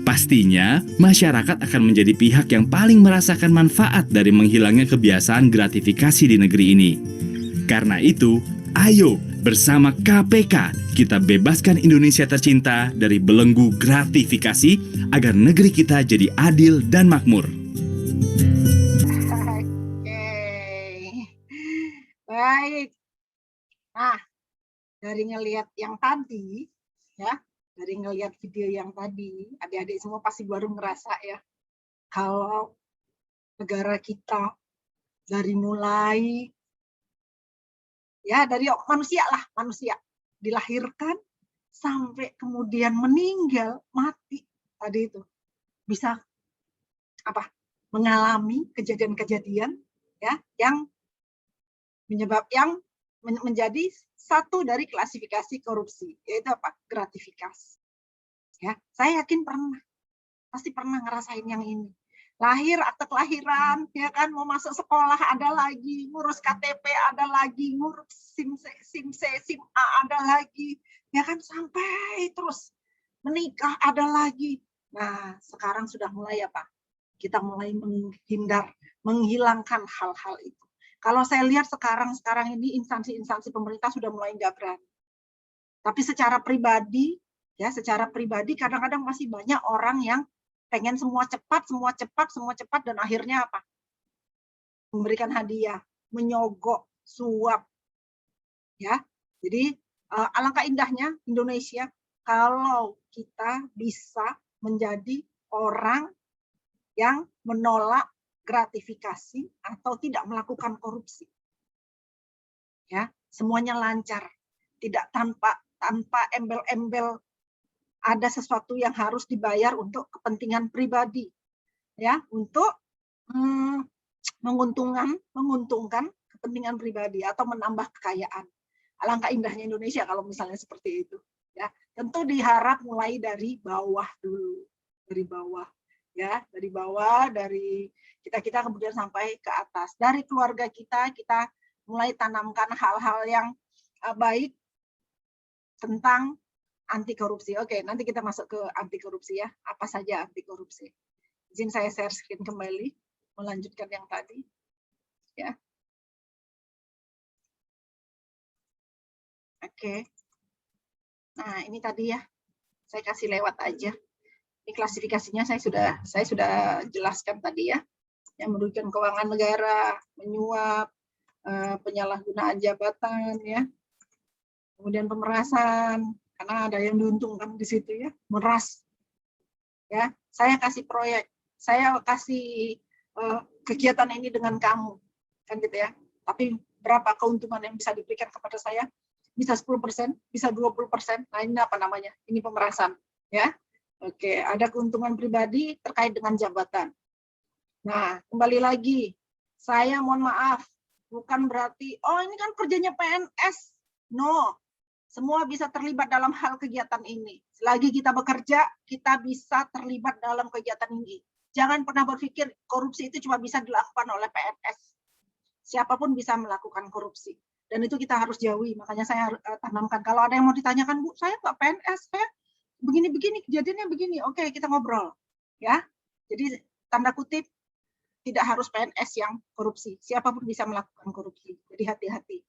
Pastinya, masyarakat akan menjadi pihak yang paling merasakan manfaat dari menghilangnya kebiasaan gratifikasi di negeri ini. Karena itu, ayo bersama KPK kita bebaskan Indonesia tercinta dari belenggu gratifikasi agar negeri kita jadi adil dan makmur. Oke. Baik. Nah, dari ngelihat yang tadi, ya, dari ngelihat video yang tadi, adik-adik semua pasti baru ngerasa ya, kalau negara kita dari mulai, ya dari manusia lah, manusia dilahirkan sampai kemudian meninggal, mati tadi itu, bisa apa? mengalami kejadian-kejadian ya yang menjadi satu dari klasifikasi korupsi, yaitu apa? Gratifikasi. Ya, saya yakin pasti pernah ngerasain yang ini. Lahir, akte kelahiran, ya kan, mau masuk sekolah ada lagi, ngurus KTP ada lagi, ngurus SIM A ada lagi, ya kan, sampai terus menikah ada lagi. Nah, sekarang sudah mulai apa? Kita mulai menghilangkan hal-hal itu. Kalau saya lihat sekarang ini instansi-instansi pemerintah sudah mulai nggak berani. Tapi secara pribadi kadang-kadang masih banyak orang yang pengen semua cepat, dan akhirnya apa? Memberikan hadiah, menyogok, suap. Ya. Jadi alangkah indahnya Indonesia kalau kita bisa menjadi orang yang menolak gratifikasi atau tidak melakukan korupsi. Ya, semuanya lancar, tidak tanpa embel-embel ada sesuatu yang harus dibayar untuk kepentingan pribadi, ya, untuk menguntungkan kepentingan pribadi atau menambah kekayaan. Alangkah indahnya Indonesia kalau misalnya seperti itu. Ya, tentu diharap mulai dari bawah dulu, dari bawah, ya, dari kita kemudian sampai ke atas. Dari keluarga kita mulai tanamkan hal-hal yang baik tentang anti korupsi. Oke, nanti kita masuk ke anti korupsi ya. Apa saja anti korupsi? Izin saya share screen kembali, melanjutkan yang tadi. Ya. Oke. Nah, ini tadi ya. Saya kasih lewat aja. Ini klasifikasinya saya sudah jelaskan tadi ya. Yang merugikan keuangan negara, menyuap, penyalahgunaan jabatan ya. Kemudian pemerasan, karena ada yang diuntungkan di situ ya, meras. Ya, saya kasih proyek, saya kasih kegiatan ini dengan kamu, kan gitu ya. Tapi berapa keuntungan yang bisa diberikan kepada saya? Bisa 10%, bisa 20%. Nah, ini apa namanya? Ini pemerasan, ya. Oke, ada keuntungan pribadi terkait dengan jabatan. Nah, kembali lagi, saya mohon maaf, bukan berarti, oh ini kan kerjanya PNS. No, semua bisa terlibat dalam hal kegiatan ini. Selagi kita bekerja, kita bisa terlibat dalam kegiatan ini. Jangan pernah berpikir korupsi itu cuma bisa dilakukan oleh PNS. Siapapun bisa melakukan korupsi. Dan itu kita harus jauhi. Makanya saya tanamkan. Kalau ada yang mau ditanyakan, Bu, saya nggak PNS, saya begini-begini, kejadiannya begini. Oke, kita ngobrol. Ya, jadi tanda kutip, tidak harus PNS yang korupsi. Siapapun bisa melakukan korupsi. Jadi hati-hati.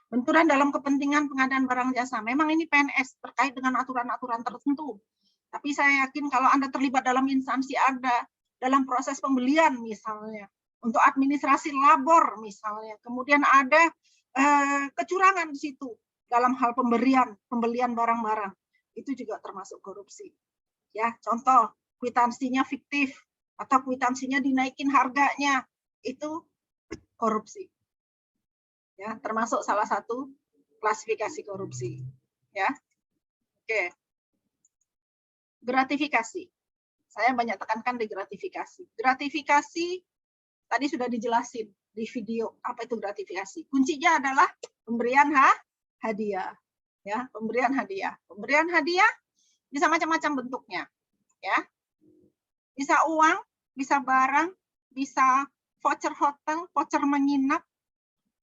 Benturan dalam kepentingan pengadaan barang jasa. Memang ini PNS terkait dengan aturan-aturan tertentu. Tapi saya yakin kalau Anda terlibat dalam instansi Anda, dalam proses pembelian misalnya, untuk administrasi labor misalnya, kemudian ada kecurangan di situ dalam hal pembelian barang-barang, itu juga termasuk korupsi. Ya, contoh kwitansinya fiktif, atau kwitansinya dinaikin harganya, itu korupsi. Ya, termasuk salah satu klasifikasi korupsi. Ya. Oke. Gratifikasi. Saya banyak tekankan di gratifikasi. Gratifikasi tadi sudah dijelasin di video apa itu gratifikasi. Kuncinya adalah pemberian hadiah. Ya, pemberian hadiah. Pemberian hadiah bisa macam-macam bentuknya. Ya. Bisa uang, bisa barang, bisa voucher hotel, voucher menginap,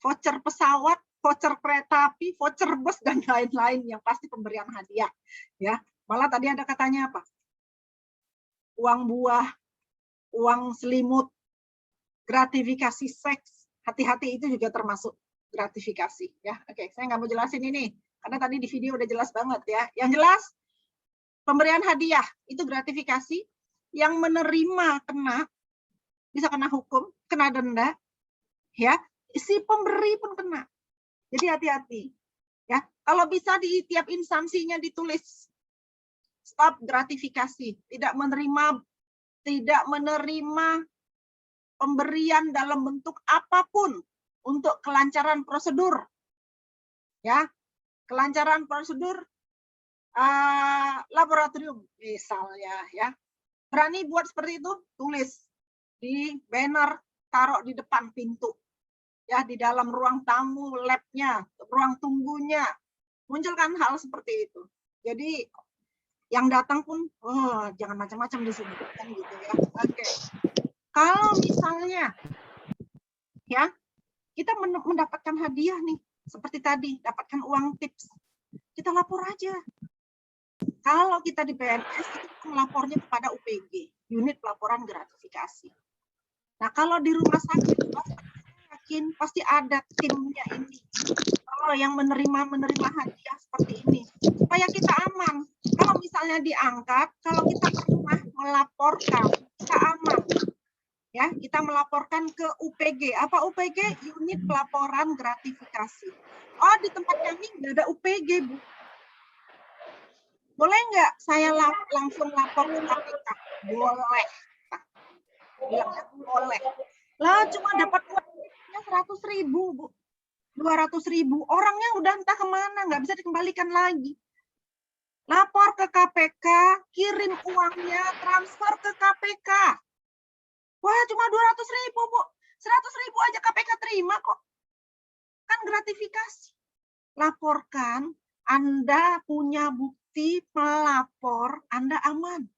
voucher pesawat, voucher kereta api, voucher bus, dan lain-lain yang pasti pemberian hadiah. Ya, malah tadi ada katanya apa? Uang buah, uang selimut, gratifikasi seks, hati-hati itu juga termasuk gratifikasi. Ya, oke, saya nggak mau jelasin ini karena tadi di video udah jelas banget ya. Yang jelas pemberian hadiah itu gratifikasi. Yang menerima bisa kena hukum, kena denda, ya. Si pemberi pun kena. Jadi hati-hati, ya. Kalau bisa di tiap instansinya ditulis stop gratifikasi, tidak menerima pemberian dalam bentuk apapun untuk kelancaran prosedur, ya. Kelancaran prosedur laboratorium misalnya, ya. Berani buat seperti itu, tulis. di banner, taruh di depan pintu. Ya, di dalam ruang tamu, labnya, ruang tunggunya. Munculkan hal seperti itu. Jadi yang datang pun, oh, jangan macam-macam di sini, kan gitu ya. Oke. Kalau misalnya, ya, kita mendapatkan hadiah nih, seperti tadi, dapatkan uang tips, kita lapor aja. Kalau kita di PNS, itu melapornya kepada UPG, Unit Pelaporan Gratifikasi. Nah, kalau di rumah sakit, saya yakin pasti ada timnya ini. Kalau yang menerima hadiah seperti ini, supaya kita aman. Kalau misalnya diangkat, kalau kita pernah melaporkan, kita aman. Ya, kita melaporkan ke UPG. Apa UPG? Unit Pelaporan Gratifikasi. Oh, di tempat kami nggak ada UPG, Bu. Boleh nggak saya langsung lapor ke KPK? Boleh. Bilangnya boleh. Lah, cuma dapat uangnya 100.000, Bu. 200.000. Orangnya udah entah kemana, nggak bisa dikembalikan lagi. Lapor ke KPK, kirim uangnya, transfer ke KPK. Wah, cuma 200.000, Bu. 100.000 aja KPK terima kok. Kan gratifikasi. Laporkan, Anda punya bukti melapor, Anda aman.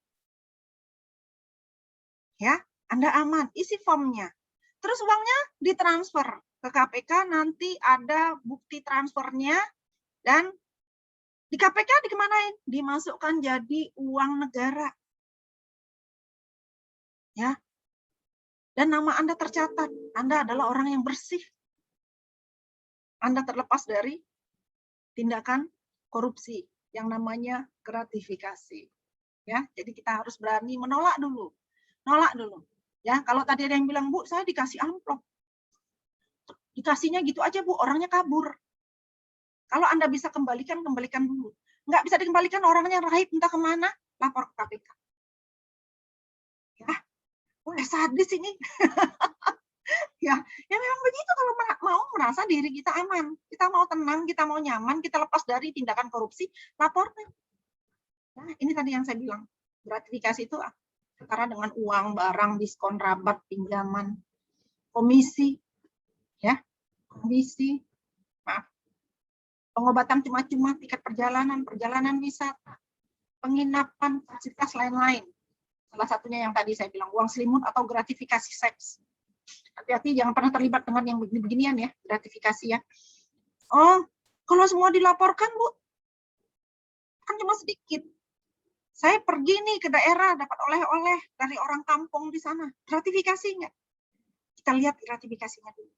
Ya, Anda aman. Isi formnya. Terus uangnya ditransfer ke KPK, nanti ada bukti transfernya, dan di KPK dikemanain? Dimasukkan jadi uang negara. Ya. Dan nama Anda tercatat. Anda adalah orang yang bersih. Anda terlepas dari tindakan korupsi yang namanya gratifikasi. Ya, jadi kita harus berani menolak dulu. Nolak dulu. Ya, kalau tadi ada yang bilang, Bu, saya dikasih amplop. Dikasihnya gitu aja, Bu, orangnya kabur. Kalau Anda bisa kembalikan, kembalikan dulu. Nggak bisa dikembalikan, orangnya raib entah kemana, lapor ke KPK. Ya, wah sadis ini. ya memang begitu kalau mau merasa diri kita aman. Kita mau tenang, kita mau nyaman, kita lepas dari tindakan korupsi, laporkan. Nah, ini tadi yang saya bilang. Gratifikasi itu setara dengan uang, barang, diskon, rabat, pinjaman, komisi, ya, komisi, maaf, pengobatan cuma-cuma, tiket perjalanan, perjalanan wisata, penginapan, fasilitas lain-lain. Salah satunya yang tadi saya bilang, uang selimut atau gratifikasi seks. Hati-hati, jangan pernah terlibat dengan yang begini-beginian ya, gratifikasi ya. Oh, kalau semua dilaporkan, Bu, kan cuma sedikit. Saya pergi nih ke daerah, dapat oleh-oleh dari orang kampung di sana. Gratifikasi nggak? Kita lihat gratifikasinya dulu.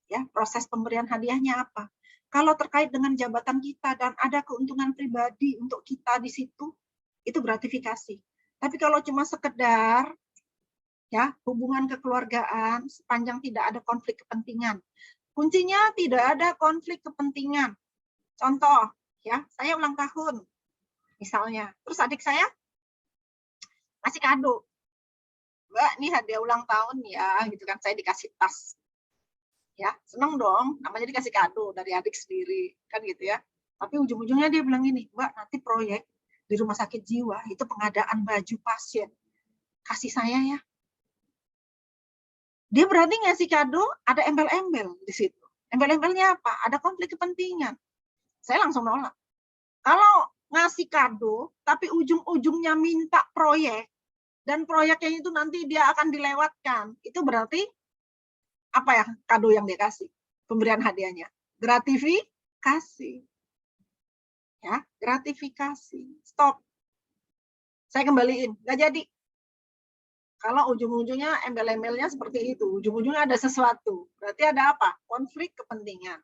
Ya, proses pemberian hadiahnya apa? Kalau terkait dengan jabatan kita dan ada keuntungan pribadi untuk kita di situ, itu gratifikasi. Tapi kalau cuma sekedar ya hubungan kekeluargaan, sepanjang tidak ada konflik kepentingan. Kuncinya tidak ada konflik kepentingan. Contoh, ya, saya ulang tahun. Misalnya, terus adik saya kasih kado. Mbak, ini hadiah ulang tahun ya, gitu kan, saya dikasih tas. Ya, seneng dong, namanya dikasih kado dari adik sendiri, kan gitu ya. Tapi ujung-ujungnya dia bilang gini, Mbak, nanti proyek di rumah sakit jiwa, itu pengadaan baju pasien. Kasih saya ya. Dia berarti ngasih kado, ada embel-embel di situ. Embel-embelnya apa? Ada konflik kepentingan. Saya langsung nolak. Kalau ngasih kado, tapi ujung-ujungnya minta proyek, dan proyeknya itu nanti dia akan dilewatkan, itu berarti apa ya kado yang dia kasih? Pemberian hadiahnya. Gratifikasi. Ya, gratifikasi. Stop. Saya kembaliin. Nggak jadi. Kalau ujung-ujungnya embel-embelnya seperti itu, ujung-ujungnya ada sesuatu. Berarti ada apa? Konflik kepentingan.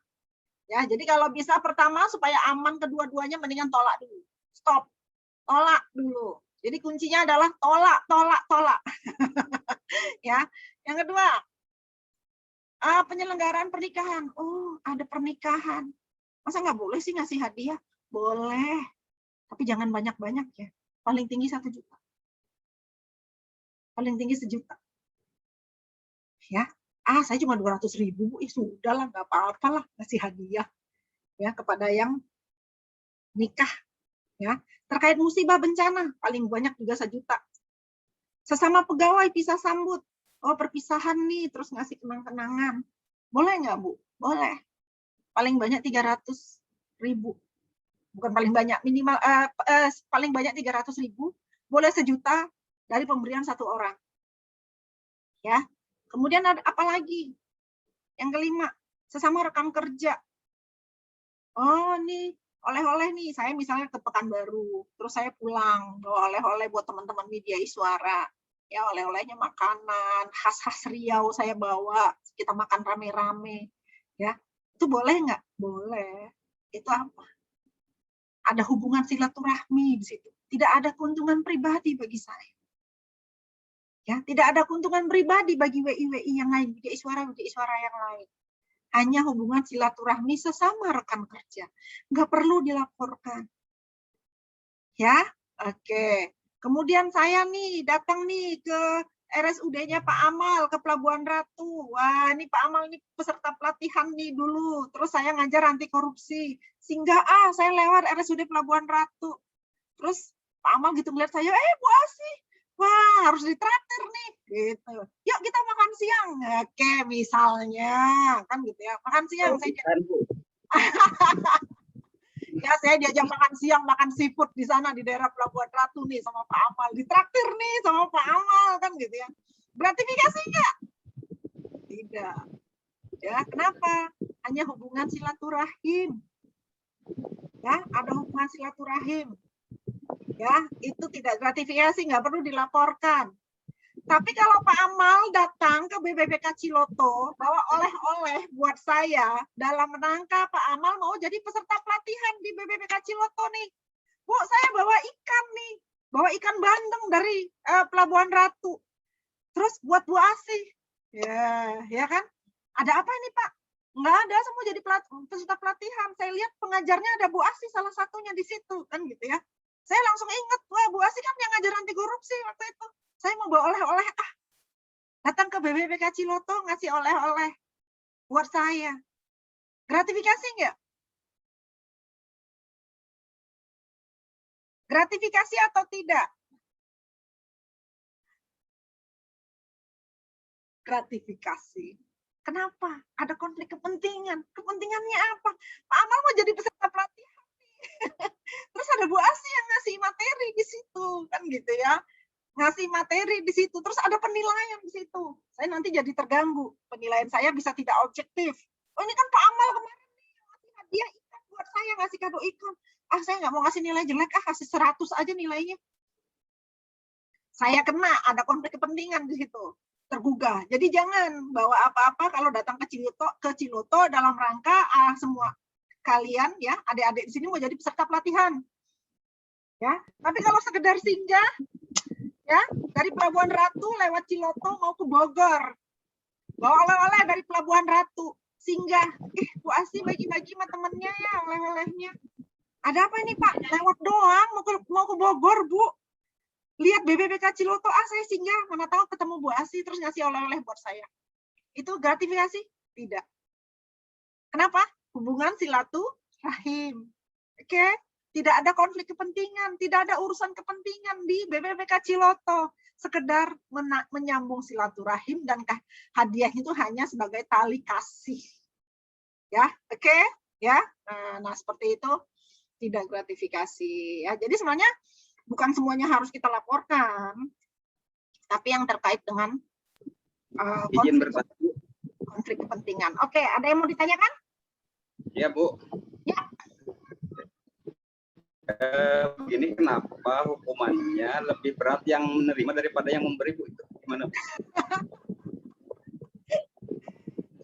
Ya, jadi kalau bisa pertama supaya aman kedua-duanya mendingan tolak dulu. Stop. Tolak dulu. Jadi kuncinya adalah tolak, tolak, tolak. Ya. Yang kedua, penyelenggaraan pernikahan. Oh, ada pernikahan. Masa nggak boleh sih ngasih hadiah? Boleh. Tapi jangan banyak-banyak ya. Paling tinggi 1 juta. Paling tinggi 1 juta. Ya. Saya cuma 200.000, Bu. Sudah lah, nggak apa-apa lah ngasih hadiah ya kepada yang nikah. Ya. Terkait musibah bencana, paling banyak juga 1 juta. Sesama pegawai pisah sambut. oh perpisahan nih, terus ngasih kenang-kenangan. Boleh nggak Bu? Boleh. Paling banyak 300.000. Bukan paling banyak, minimal paling banyak 300.000, boleh 1 juta dari pemberian 1 orang. Ya. Kemudian ada apa lagi? Yang kelima, sesama rekan kerja. Oh, nih oleh-oleh nih, saya misalnya ke Pekanbaru, terus saya pulang bawa oleh-oleh buat teman-teman media Iswara. Ya, oleh-olehnya makanan khas-khas Riau saya bawa, kita makan rame-rame. Ya, itu boleh nggak? Boleh. Itu apa? Ada hubungan silaturahmi di situ. Tidak ada keuntungan pribadi bagi saya. Ya, tidak ada keuntungan pribadi bagi WI yang lain, bagi Iswara yang lain. Hanya hubungan silaturahmi sesama rekan kerja. Nggak perlu dilaporkan. Ya, oke. Kemudian saya nih datang nih ke RSUD-nya Pak Amal ke Pelabuhan Ratu. Wah, ini Pak Amal nih peserta pelatihan nih dulu. Terus saya ngajar anti korupsi. Singgah saya lewat RSUD Pelabuhan Ratu. Terus Pak Amal gitu ngeliat saya, Bu Asih, wah harus ditraktir nih, gitu. Yuk kita makan siang. Oke, misalnya, kan gitu ya. Makan siang. Saya diajak makan siang, makan seafood di sana di daerah Pelabuhan Ratu nih sama Pak Amal. Ditraktir nih sama Pak Amal, kan gitu ya. Gratifikasi nggak? Tidak. Ya, kenapa? Hanya hubungan silaturahim. Ya, ada hubungan silaturahim. Ya, itu tidak gratifikasi, nggak perlu dilaporkan. Tapi kalau Pak Amal datang ke BPBK Ciloto, bawa oleh-oleh buat saya, dalam rangka Pak Amal mau jadi peserta pelatihan di BPBK Ciloto nih. Bu, saya bawa ikan nih, bawa ikan bandeng dari Pelabuhan Ratu. Terus buat Bu Asih. Ya kan? Ada apa ini Pak? Nggak ada, saya mau jadi peserta pelatihan. Saya lihat pengajarnya ada Bu Asih salah satunya di situ, kan gitu ya. Saya langsung ingat, wah Bu Asih kan yang ngajar anti korupsi waktu itu. Saya mau bawa oleh-oleh, datang ke BPBK Ciloto ngasih oleh-oleh buat saya. Gratifikasi nggak? Gratifikasi atau tidak? Gratifikasi. Kenapa? Ada konflik kepentingan. Kepentingannya apa? Pak Amal mau jadi peserta pelatihan. Terus ada Bu Asih yang ngasih materi di situ, kan gitu ya. Ngasih materi di situ, terus ada penilaian di situ. Saya nanti jadi terganggu. Penilaian saya bisa tidak objektif. Oh ini kan Pak Amal kemarin nih ngasih hadiah ikan buat saya, ngasih kado ikan. Saya nggak mau ngasih nilai jelek, kasih 100 aja nilainya. Saya kena, ada konflik kepentingan di situ. Tergugah. Jadi jangan bawa apa-apa kalau datang ke Ciloto dalam rangka semua kalian ya, adik-adik di sini mau jadi peserta pelatihan. Ya, tapi kalau sekedar singgah ya, dari Pelabuhan Ratu lewat Ciloto mau ke Bogor. Bawa oleh-oleh dari Pelabuhan Ratu, singgah. Bu Asih bagi-bagi sama temennya ya oleh-olehnya. Ada apa ini Pak? Lewat doang, mau ke Bogor Bu. Lihat BPBK Ciloto, saya singgah, mana tahu ketemu Bu Asih terus ngasih oleh-oleh buat saya. Itu gratifikasi? Tidak. Kenapa? Hubungan silaturahim. Oke? Tidak ada konflik kepentingan, tidak ada urusan kepentingan di BPBK Ciloto. Sekedar menyambung silaturahim dan hadiah itu hanya sebagai tali kasih. Ya, oke? Ya. Nah, seperti itu tidak gratifikasi. Ya, jadi sebenarnya bukan semuanya harus kita laporkan, tapi yang terkait dengan konflik kepentingan. Oke, ada yang mau ditanyakan? Ya, Bu. Ya. Begini, kenapa hukumannya lebih berat yang menerima daripada yang memberi, Bu? Itu gimana, Bu?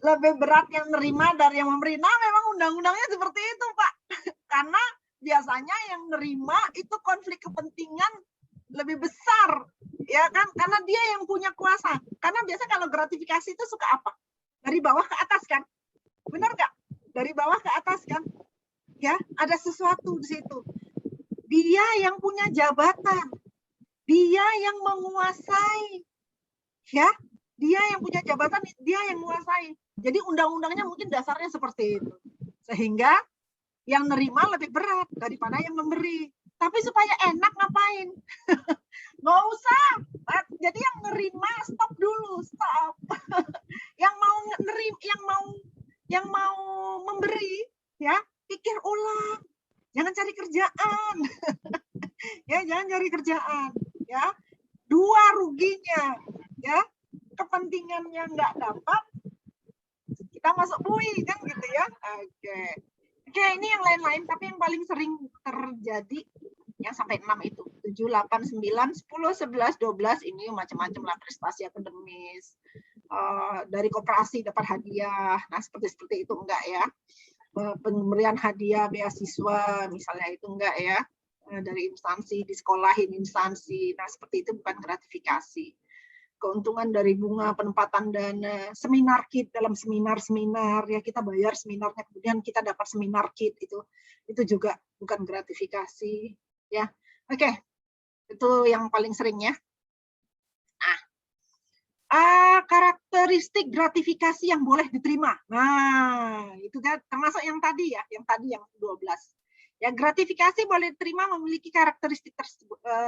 Lebih berat yang menerima dari yang memberi. Nah, memang undang-undangnya seperti itu, Pak. Karena biasanya yang menerima itu konflik kepentingan lebih besar, ya kan? Karena dia yang punya kuasa. Karena biasa kalau gratifikasi itu suka apa? Dari bawah ke atas, kan? Benar nggak? Dari bawah ke atas, kan? Ya, ada sesuatu di situ. Dia yang punya jabatan, dia yang menguasai, ya, dia yang punya jabatan, dia yang menguasai. Jadi undang-undangnya mungkin dasarnya seperti itu, sehingga yang nerima lebih berat daripada yang memberi. Tapi supaya enak ngapain? Nggak usah, Jadi yang nerima stop dulu, stop. Yang mau nerim, yang mau memberi, ya pikir ulang. Jangan cari kerjaan. Ya, jangan cari kerjaan, ya. Dua ruginya, ya. Kepentingannya nggak dapat, kita masuk bui kan gitu ya. Oke, ini yang lain-lain, tapi yang paling sering terjadi yang sampai 6 itu. 7, 8, 9, 10, 11, 12 ini macam-macam lah prestasi akademis. Dari koperasi dapat hadiah. Nah, seperti itu enggak ya. Pemberian hadiah beasiswa misalnya itu enggak ya. Dari instansi, disekolahin instansi. Nah, seperti itu bukan gratifikasi. Keuntungan dari bunga, penempatan dana, seminar kit dalam seminar ya, kita bayar seminarnya kemudian kita dapat seminar kit, itu juga bukan gratifikasi ya. Oke, itu yang paling sering ya. Nah, karakteristik gratifikasi yang boleh diterima. Nah, itu kan termasuk yang tadi ya, yang 12. Ya, gratifikasi boleh diterima memiliki karakteristik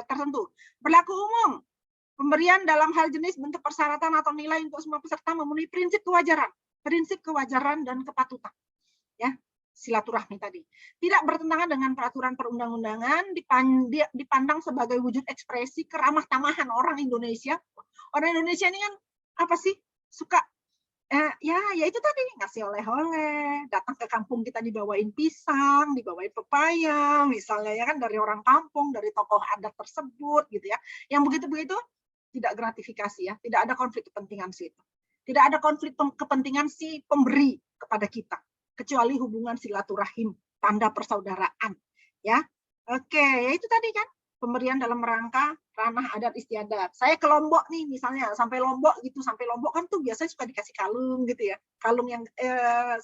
tertentu. Berlaku umum. Pemberian dalam hal jenis, bentuk, persyaratan atau nilai untuk semua peserta memenuhi prinsip kewajaran dan kepatutan. Ya, silaturahmi tadi. Tidak bertentangan dengan peraturan perundang-undangan, dipandang sebagai wujud ekspresi keramah tamahan orang Indonesia. Orang Indonesia ini kan apa sih? Suka ya itu tadi, ngasih oleh-oleh, datang ke kampung kita dibawain pisang, dibawain pepaya, misalnya ya kan, dari orang kampung, dari tokoh adat tersebut gitu ya. Yang begitu-begitu tidak gratifikasi ya, tidak ada konflik kepentingan situ. Tidak ada konflik kepentingan si pemberi kepada kita, kecuali hubungan silaturahim, tanda persaudaraan ya. Oke, ya itu tadi kan, pemberian dalam rangka ranah adat istiadat. Saya ke Lombok nih misalnya, sampai Lombok kan tuh biasanya suka dikasih kalung gitu ya. Kalung yang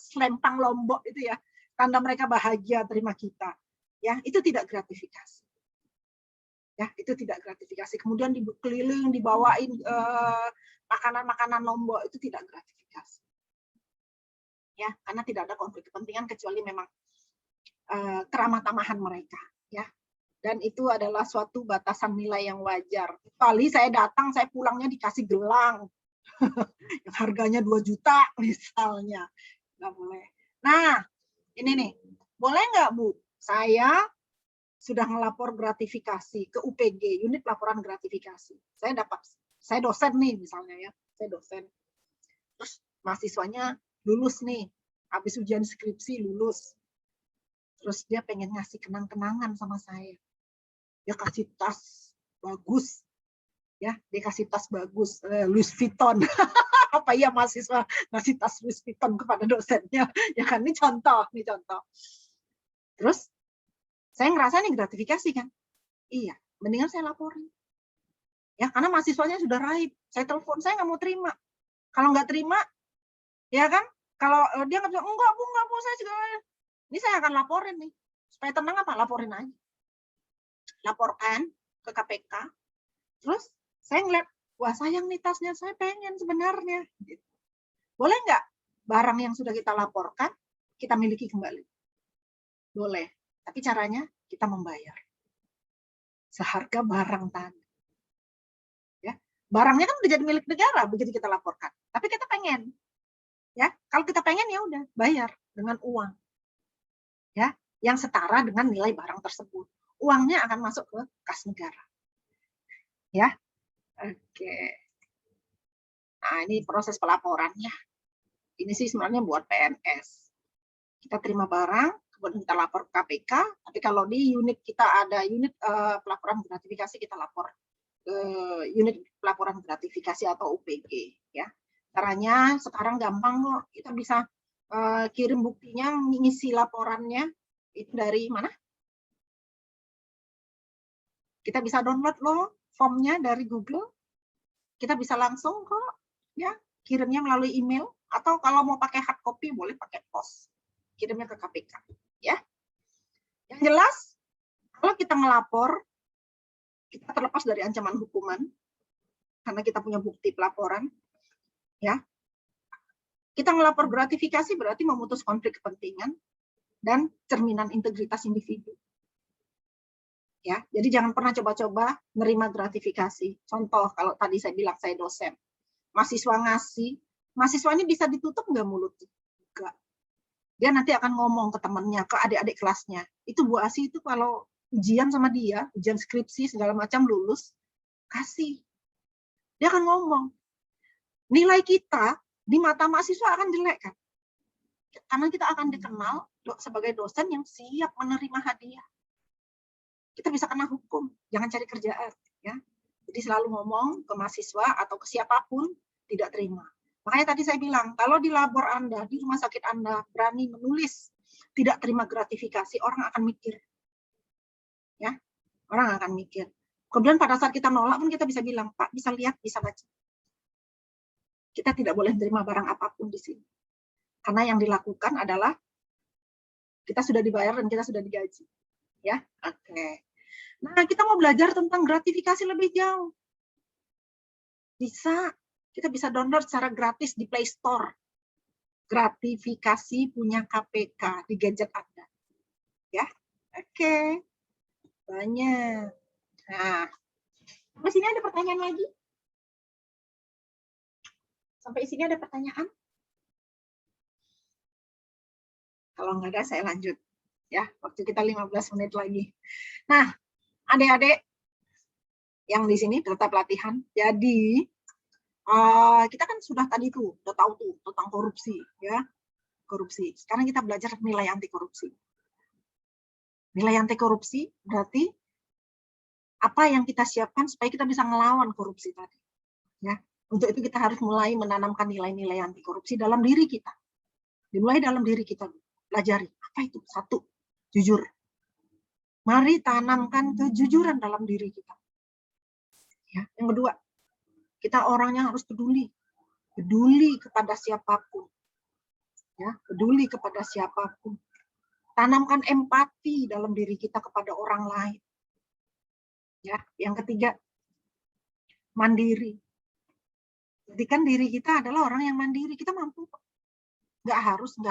selempang Lombok itu ya, tanda mereka bahagia terima kita. Ya, itu tidak gratifikasi. Ya, itu tidak gratifikasi. Kemudian keliling dibawain makanan-makanan Lombok, itu tidak gratifikasi. Ya, karena tidak ada konflik kepentingan kecuali memang keramah tamahan mereka, ya. Dan itu adalah suatu batasan nilai yang wajar. Kali saya datang, saya pulangnya dikasih gelang yang harganya 2 juta misalnya, nggak boleh. Nah, ini nih, boleh nggak Bu? Saya sudah ngelapor gratifikasi ke UPG, unit laporan gratifikasi. Saya dosen nih misalnya ya, saya dosen. Terus mahasiswanya lulus nih, habis ujian skripsi lulus. Terus dia pengen ngasih kenang-kenangan sama saya. Dia kasih tas bagus, ya, dia kasih tas bagus, Louis Vuitton. Apa ya mahasiswa ngasih tas Louis Vuitton kepada dosennya? Ya kan, ini contoh. Terus saya ngerasa nih gratifikasi kan? Iya, mendingan saya laporin. Ya, karena mahasiswanya sudah raib. Saya telepon, saya nggak mau terima. Kalau nggak terima, ya kan? Kalau dia nggak bisa, enggak bu, saya juga. Ini saya akan laporin nih. Supaya tenang apa? Laporin aja. Laporkan ke KPK. Terus saya ngeliat, wah sayang nih tasnya, saya pengen sebenarnya. Boleh nggak barang yang sudah kita laporkan, kita miliki kembali? Boleh. Tapi caranya kita membayar seharga barang tadi. Ya, barangnya kan udah jadi milik negara begitu kita laporkan. Tapi kita pengen, ya, kalau kita pengen ya udah bayar dengan uang, ya, yang setara dengan nilai barang tersebut. Uangnya akan masuk ke kas negara. Ya, oke. Nah ini proses pelaporannya. Ini sih sebenarnya buat PNS. Kita terima barang, kemudian kita lapor ke KPK, tapi kalau di unit kita ada unit pelaporan gratifikasi, kita lapor ke unit pelaporan gratifikasi atau UPG. Ya, caranya sekarang gampang kok, kita bisa kirim buktinya, ngisi laporannya itu dari mana? Kita bisa download loh formnya dari Google, kita bisa langsung kok, ya, kirimnya melalui email, atau kalau mau pakai hard copy boleh pakai pos, kirimnya ke KPK. Ya, yang jelas kalau kita ngelapor, kita terlepas dari ancaman hukuman karena kita punya bukti pelaporan. Ya, kita ngelapor gratifikasi berarti memutus konflik kepentingan dan cerminan integritas individu. Ya, jadi jangan pernah coba-coba nerima gratifikasi. Contoh, kalau tadi saya bilang saya dosen, mahasiswa ngasih, mahasiswa ini bisa ditutup nggak mulutnya? Enggak. Dia nanti akan ngomong ke temannya, ke adik-adik kelasnya. Itu Bu Asi itu kalau ujian sama dia, ujian skripsi segala macam lulus, kasih. Dia akan ngomong. Nilai kita di mata mahasiswa akan jelek kan? Karena kita akan dikenal sebagai dosen yang siap menerima hadiah. Kita bisa kena hukum, jangan cari kerjaan. Ya. Jadi selalu ngomong ke mahasiswa atau ke siapapun, tidak terima. Makanya tadi saya bilang, kalau di labor Anda, di rumah sakit Anda, berani menulis, tidak terima gratifikasi, orang akan mikir. Ya, orang akan mikir. Kemudian pada saat kita nolak pun kita bisa bilang, Pak, bisa lihat, bisa baca. Kita tidak boleh terima barang apapun di sini. Karena yang dilakukan adalah, kita sudah dibayar dan kita sudah digaji. Ya, oke. Nah, kita mau belajar tentang gratifikasi lebih jauh. Kita bisa download secara gratis di Play Store. Gratifikasi punya KPK di gadget Anda. Ya, oke. Banyak. Nah, sampai sini ada pertanyaan lagi? Sampai sini ada pertanyaan? Kalau nggak ada, saya lanjut. Ya, waktu kita 15 menit lagi. Nah, adik-adik yang di sini tetap latihan. Jadi kita kan sudah tadi tuh, udah tahu tuh tentang korupsi, ya, korupsi. Sekarang kita belajar nilai anti korupsi. Nilai anti korupsi berarti apa yang kita siapkan supaya kita bisa ngelawan korupsi tadi. Ya, untuk itu kita harus mulai menanamkan nilai-nilai anti korupsi dalam diri kita. Dimulai dalam diri kita, pelajari apa itu. Satu, jujur. Mari tanamkan kejujuran dalam diri kita. Ya, yang kedua, kita orangnya harus peduli kepada siapapun. Ya, peduli kepada siapapun. Tanamkan empati dalam diri kita kepada orang lain. Ya, yang ketiga, mandiri. Jadikan diri kita adalah orang yang mandiri. Kita mampu kok. Nggak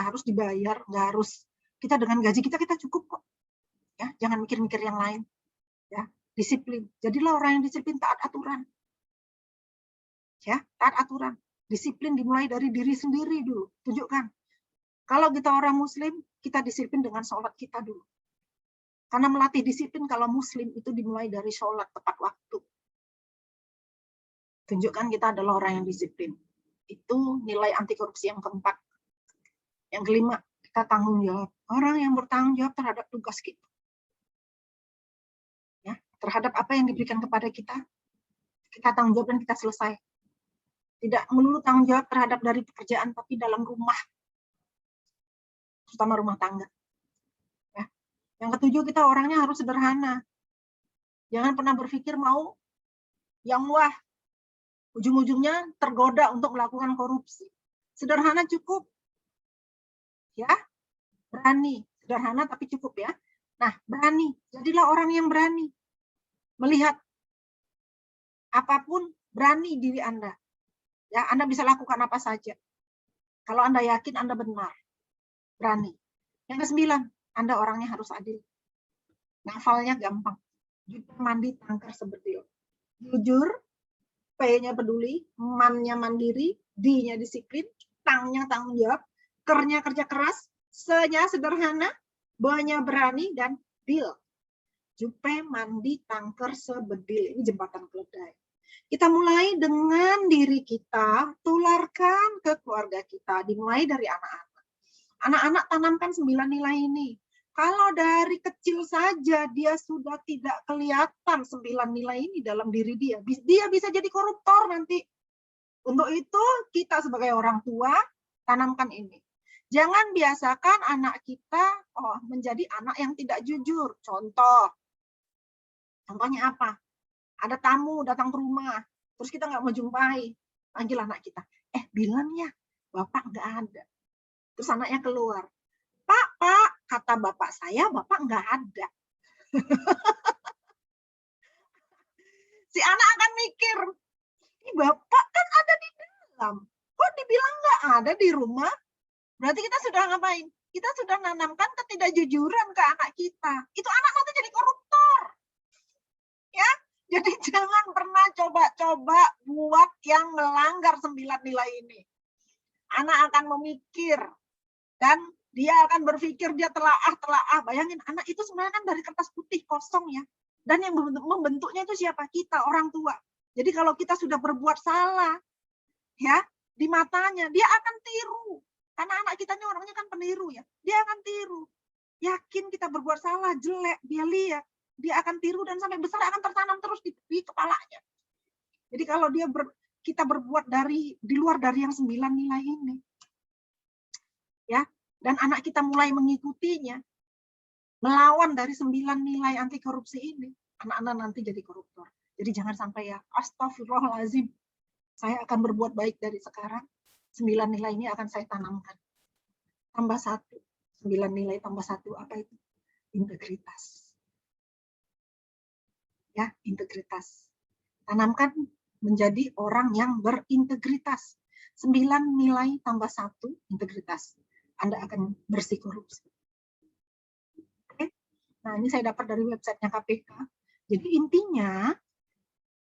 harus dibayar, nggak harus. Kita dengan gaji kita cukup kok. Ya, jangan mikir-mikir yang lain. Ya, disiplin. Jadilah orang yang disiplin, taat aturan. Ya, taat aturan. Disiplin dimulai dari diri sendiri dulu. Tunjukkan. Kalau kita orang Muslim, kita disiplin dengan sholat kita dulu. Karena melatih disiplin kalau Muslim itu dimulai dari sholat tepat waktu. Tunjukkan kita adalah orang yang disiplin. Itu nilai anti korupsi yang keempat. Yang kelima, kita tanggung jawab. Orang yang bertanggung jawab terhadap tugas kita. Ya, terhadap apa yang diberikan kepada kita tanggung jawab dan kita selesai. Tidak melulu tanggung jawab terhadap dari pekerjaan, tapi dalam rumah, terutama rumah tangga. Ya. Yang ketujuh, kita orangnya harus sederhana. Jangan pernah berpikir mau yang wah, ujung-ujungnya tergoda untuk melakukan korupsi. Sederhana cukup. Ya, berani. Sederhana tapi cukup ya. Nah, berani. Jadilah orang yang berani. Melihat apapun, berani diri Anda. Ya, Anda bisa lakukan apa saja. Kalau Anda yakin Anda benar. Berani. Yang ke-9, Anda orangnya harus adil. Ngafalnya gampang. Jujur, mandi, tangkar, sebedil. Jujur, P-nya peduli, man-nya mandiri, D-nya disiplin, tang-nya tanggung jawab, kerja kerja keras, se-nya sederhana, B-nya berani, dan dil. Jupe, mandi, tangker, sebedil. Ini jembatan keledai. Kita mulai dengan diri kita, tularkan ke keluarga kita, dimulai dari anak-anak. Anak-anak tanamkan 9 nilai ini. Kalau dari kecil saja dia sudah tidak kelihatan 9 nilai ini dalam diri dia bisa jadi koruptor nanti. Untuk itu kita sebagai orang tua tanamkan ini. Jangan biasakan anak kita menjadi anak yang tidak jujur. Contohnya apa? Ada tamu datang ke rumah, terus kita nggak mau jumpai. Panggil anak kita, bilang ya, bapak nggak ada. Terus anaknya keluar, Pak, kata bapak saya, bapak nggak ada. Si anak akan mikir, ini bapak kan ada di dalam. Kok dibilang nggak ada di rumah? Berarti kita sudah ngapain? Kita sudah nanamkan ketidakjujuran ke anak kita. Itu anak nanti jadi koruptor. Jadi jangan pernah coba-coba buat yang melanggar 9 nilai ini. Anak akan memikir dan dia akan berpikir, dia telaah. Bayangin, anak itu sebenarnya kan dari kertas putih kosong ya. Dan yang membentuknya itu siapa? Kita, orang tua. Jadi kalau kita sudah berbuat salah, ya, di matanya, dia akan tiru. Karena anak kita ini orangnya kan peniru ya. Dia akan tiru. Yakin kita berbuat salah, jelek, dia lihat. Dia akan tiru dan sampai besar akan tertanam terus di kepalanya. Jadi kalau kita berbuat di luar dari yang 9 nilai ini, ya, dan anak kita mulai mengikutinya, melawan dari 9 nilai anti korupsi ini, anak-anak nanti jadi koruptor. Jadi jangan sampai ya, astagfirullahaladzim, saya akan berbuat baik dari sekarang, 9 nilai ini akan saya tanamkan. Tambah 1, 9 nilai tambah 1, apa itu? Integritas. Ya, integritas. Tanamkan menjadi orang yang berintegritas. 9 nilai tambah 1, integritas. Anda akan bersih korupsi. Oke. Nah, ini saya dapat dari websitenya KPK. Jadi intinya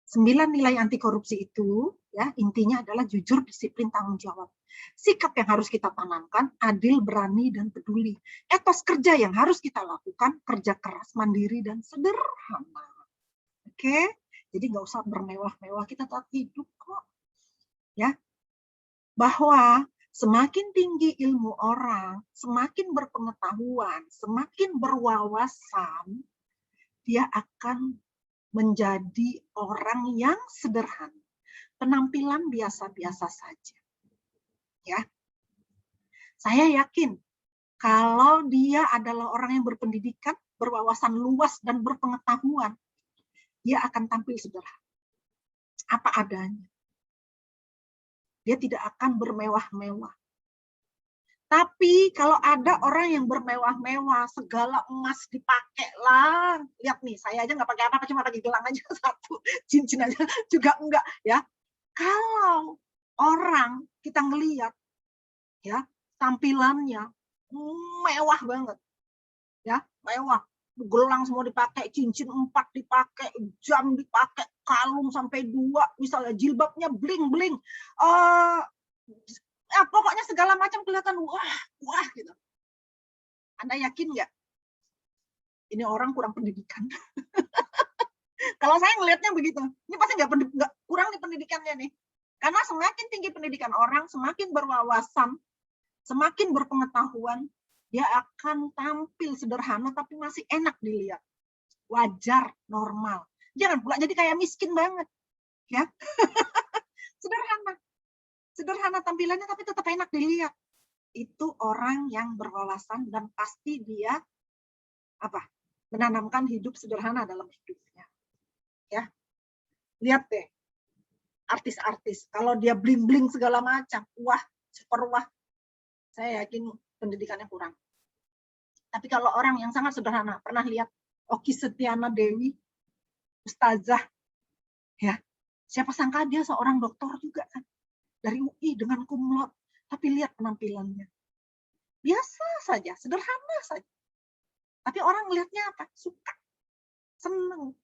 9 nilai anti korupsi itu, ya, intinya adalah jujur, disiplin, tanggung jawab. Sikap yang harus kita tanamkan, adil, berani, dan peduli. Etos kerja yang harus kita lakukan, kerja keras, mandiri, dan sederhana. Oke, jadi nggak usah bermewah-mewah, kita tetap hidup kok. Ya, bahwa semakin tinggi ilmu orang, semakin berpengetahuan, semakin berwawasan, dia akan menjadi orang yang sederhana. Penampilan biasa-biasa saja. Ya, saya yakin kalau dia adalah orang yang berpendidikan, berwawasan luas, dan berpengetahuan, dia akan tampil sederhana. Apa adanya. Dia tidak akan bermewah-mewah. Tapi kalau ada orang yang bermewah-mewah, segala emas dipakai lah. Lihat nih, saya aja nggak pakai apa-apa, cuma pakai gelang aja satu, cincin aja juga enggak ya. Kalau orang kita ngelihat ya, tampilannya mewah banget. Ya, mewah. Gelang semua dipakai, cincin 4 dipakai, jam dipakai, kalung sampai 2, misalnya jilbabnya bling-bling. Pokoknya segala macam kelihatan wah gitu. Anda yakin nggak? Ini orang kurang pendidikan. Kalau saya ngelihatnya begitu, ini pasti nggak kurang di pendidikannya nih. Karena semakin tinggi pendidikan orang, semakin berwawasan, semakin berpengetahuan, dia akan tampil sederhana tapi masih enak dilihat. Wajar, normal. Jangan pula jadi kayak miskin banget. Ya. Sederhana. Sederhana tampilannya tapi tetap enak dilihat. Itu orang yang berwawasan dan pasti dia menanamkan hidup sederhana dalam hidupnya. Ya. Lihat deh. Artis-artis kalau dia bling-bling segala macam, wah, super wah. Saya yakin pendidikannya kurang. Tapi kalau orang yang sangat sederhana, pernah lihat Okky Setiana Dewi, ustazah, ya, siapa sangka dia seorang doktor juga kan, dari UI dengan cum laude, tapi lihat penampilannya, biasa saja, sederhana saja. Tapi orang lihatnya apa? Suka, seneng,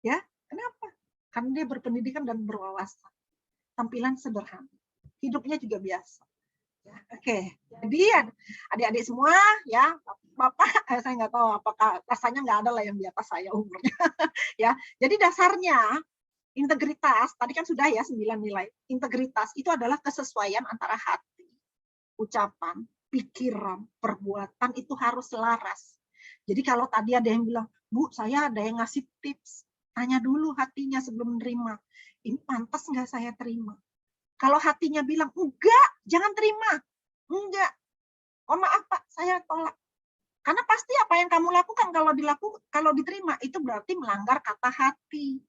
ya, kenapa? Karena dia berpendidikan dan berwawasan, tampilan sederhana, hidupnya juga biasa. Oke, jadi adik-adik semua ya, Bapak, saya nggak tahu apakah rasanya nggak ada lah yang di atas saya umurnya, ya. Jadi dasarnya integritas tadi kan sudah ya 9 nilai. Integritas itu adalah kesesuaian antara hati, ucapan, pikiran, perbuatan itu harus selaras. Jadi kalau tadi ada yang bilang, Bu, saya ada yang ngasih tips, tanya dulu hatinya sebelum menerima. Ini pantas nggak saya terima? Kalau hatinya bilang, enggak, jangan terima. Enggak. Oh maaf Pak, saya tolak. Karena pasti apa yang kamu lakukan kalau diterima, itu berarti melanggar kata hati.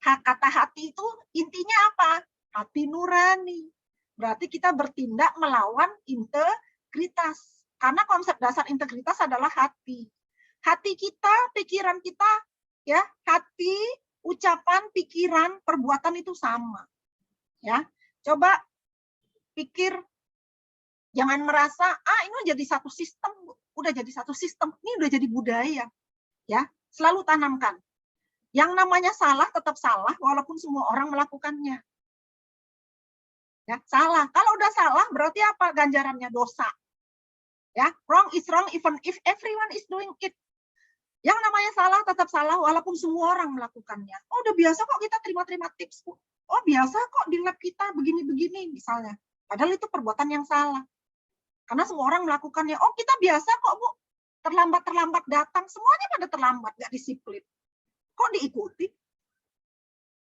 Kata hati itu intinya apa? Hati nurani. Berarti kita bertindak melawan integritas. Karena konsep dasar integritas adalah hati. Hati kita, pikiran kita, ya, hati, ucapan, pikiran, perbuatan itu sama. Ya. Coba pikir, jangan merasa, ini jadi satu sistem, udah jadi satu sistem, ini udah jadi budaya. Ya, selalu tanamkan. Yang namanya salah tetap salah walaupun semua orang melakukannya. Ya, salah. Kalau udah salah berarti apa ganjarannya? Dosa. Ya, wrong is wrong even if everyone is doing it. Yang namanya salah tetap salah walaupun semua orang melakukannya. Oh, udah biasa kok kita terima-terima tips, Bu. Oh, biasa kok di lab kita begini-begini misalnya. Padahal itu perbuatan yang salah. Karena semua orang melakukannya. Oh, kita biasa kok, Bu. Terlambat-terlambat datang. Semuanya pada terlambat, nggak disiplin. Kok diikuti?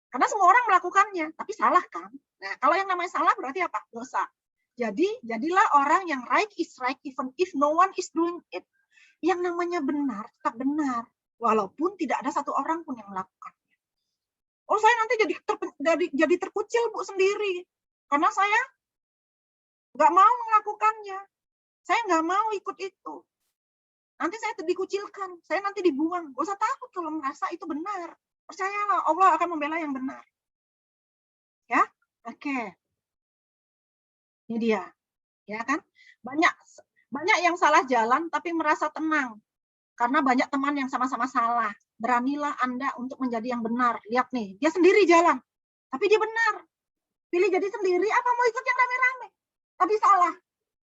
Karena semua orang melakukannya, tapi salah kan? Nah, kalau yang namanya salah berarti apa? Dosa. Jadi, jadilah orang yang right is right even if no one is doing it. Yang namanya benar, tetap benar. Walaupun tidak ada satu orang pun yang melakukannya. Oh, saya nanti jadi terkucil, Bu, sendiri. Karena saya nggak mau melakukannya. Saya nggak mau ikut itu. Nanti saya dikucilkan, saya nanti dibuang. Gak usah takut kalau merasa itu benar. Percayalah, Allah akan membela yang benar. Ya, oke. Ini dia, ya kan? Banyak yang salah jalan tapi merasa tenang karena banyak teman yang sama-sama salah. Beranilah Anda untuk menjadi yang benar. Lihat nih, dia sendiri jalan, tapi dia benar. Pilih jadi sendiri, apa mau ikut yang rame-rame? Tapi salah.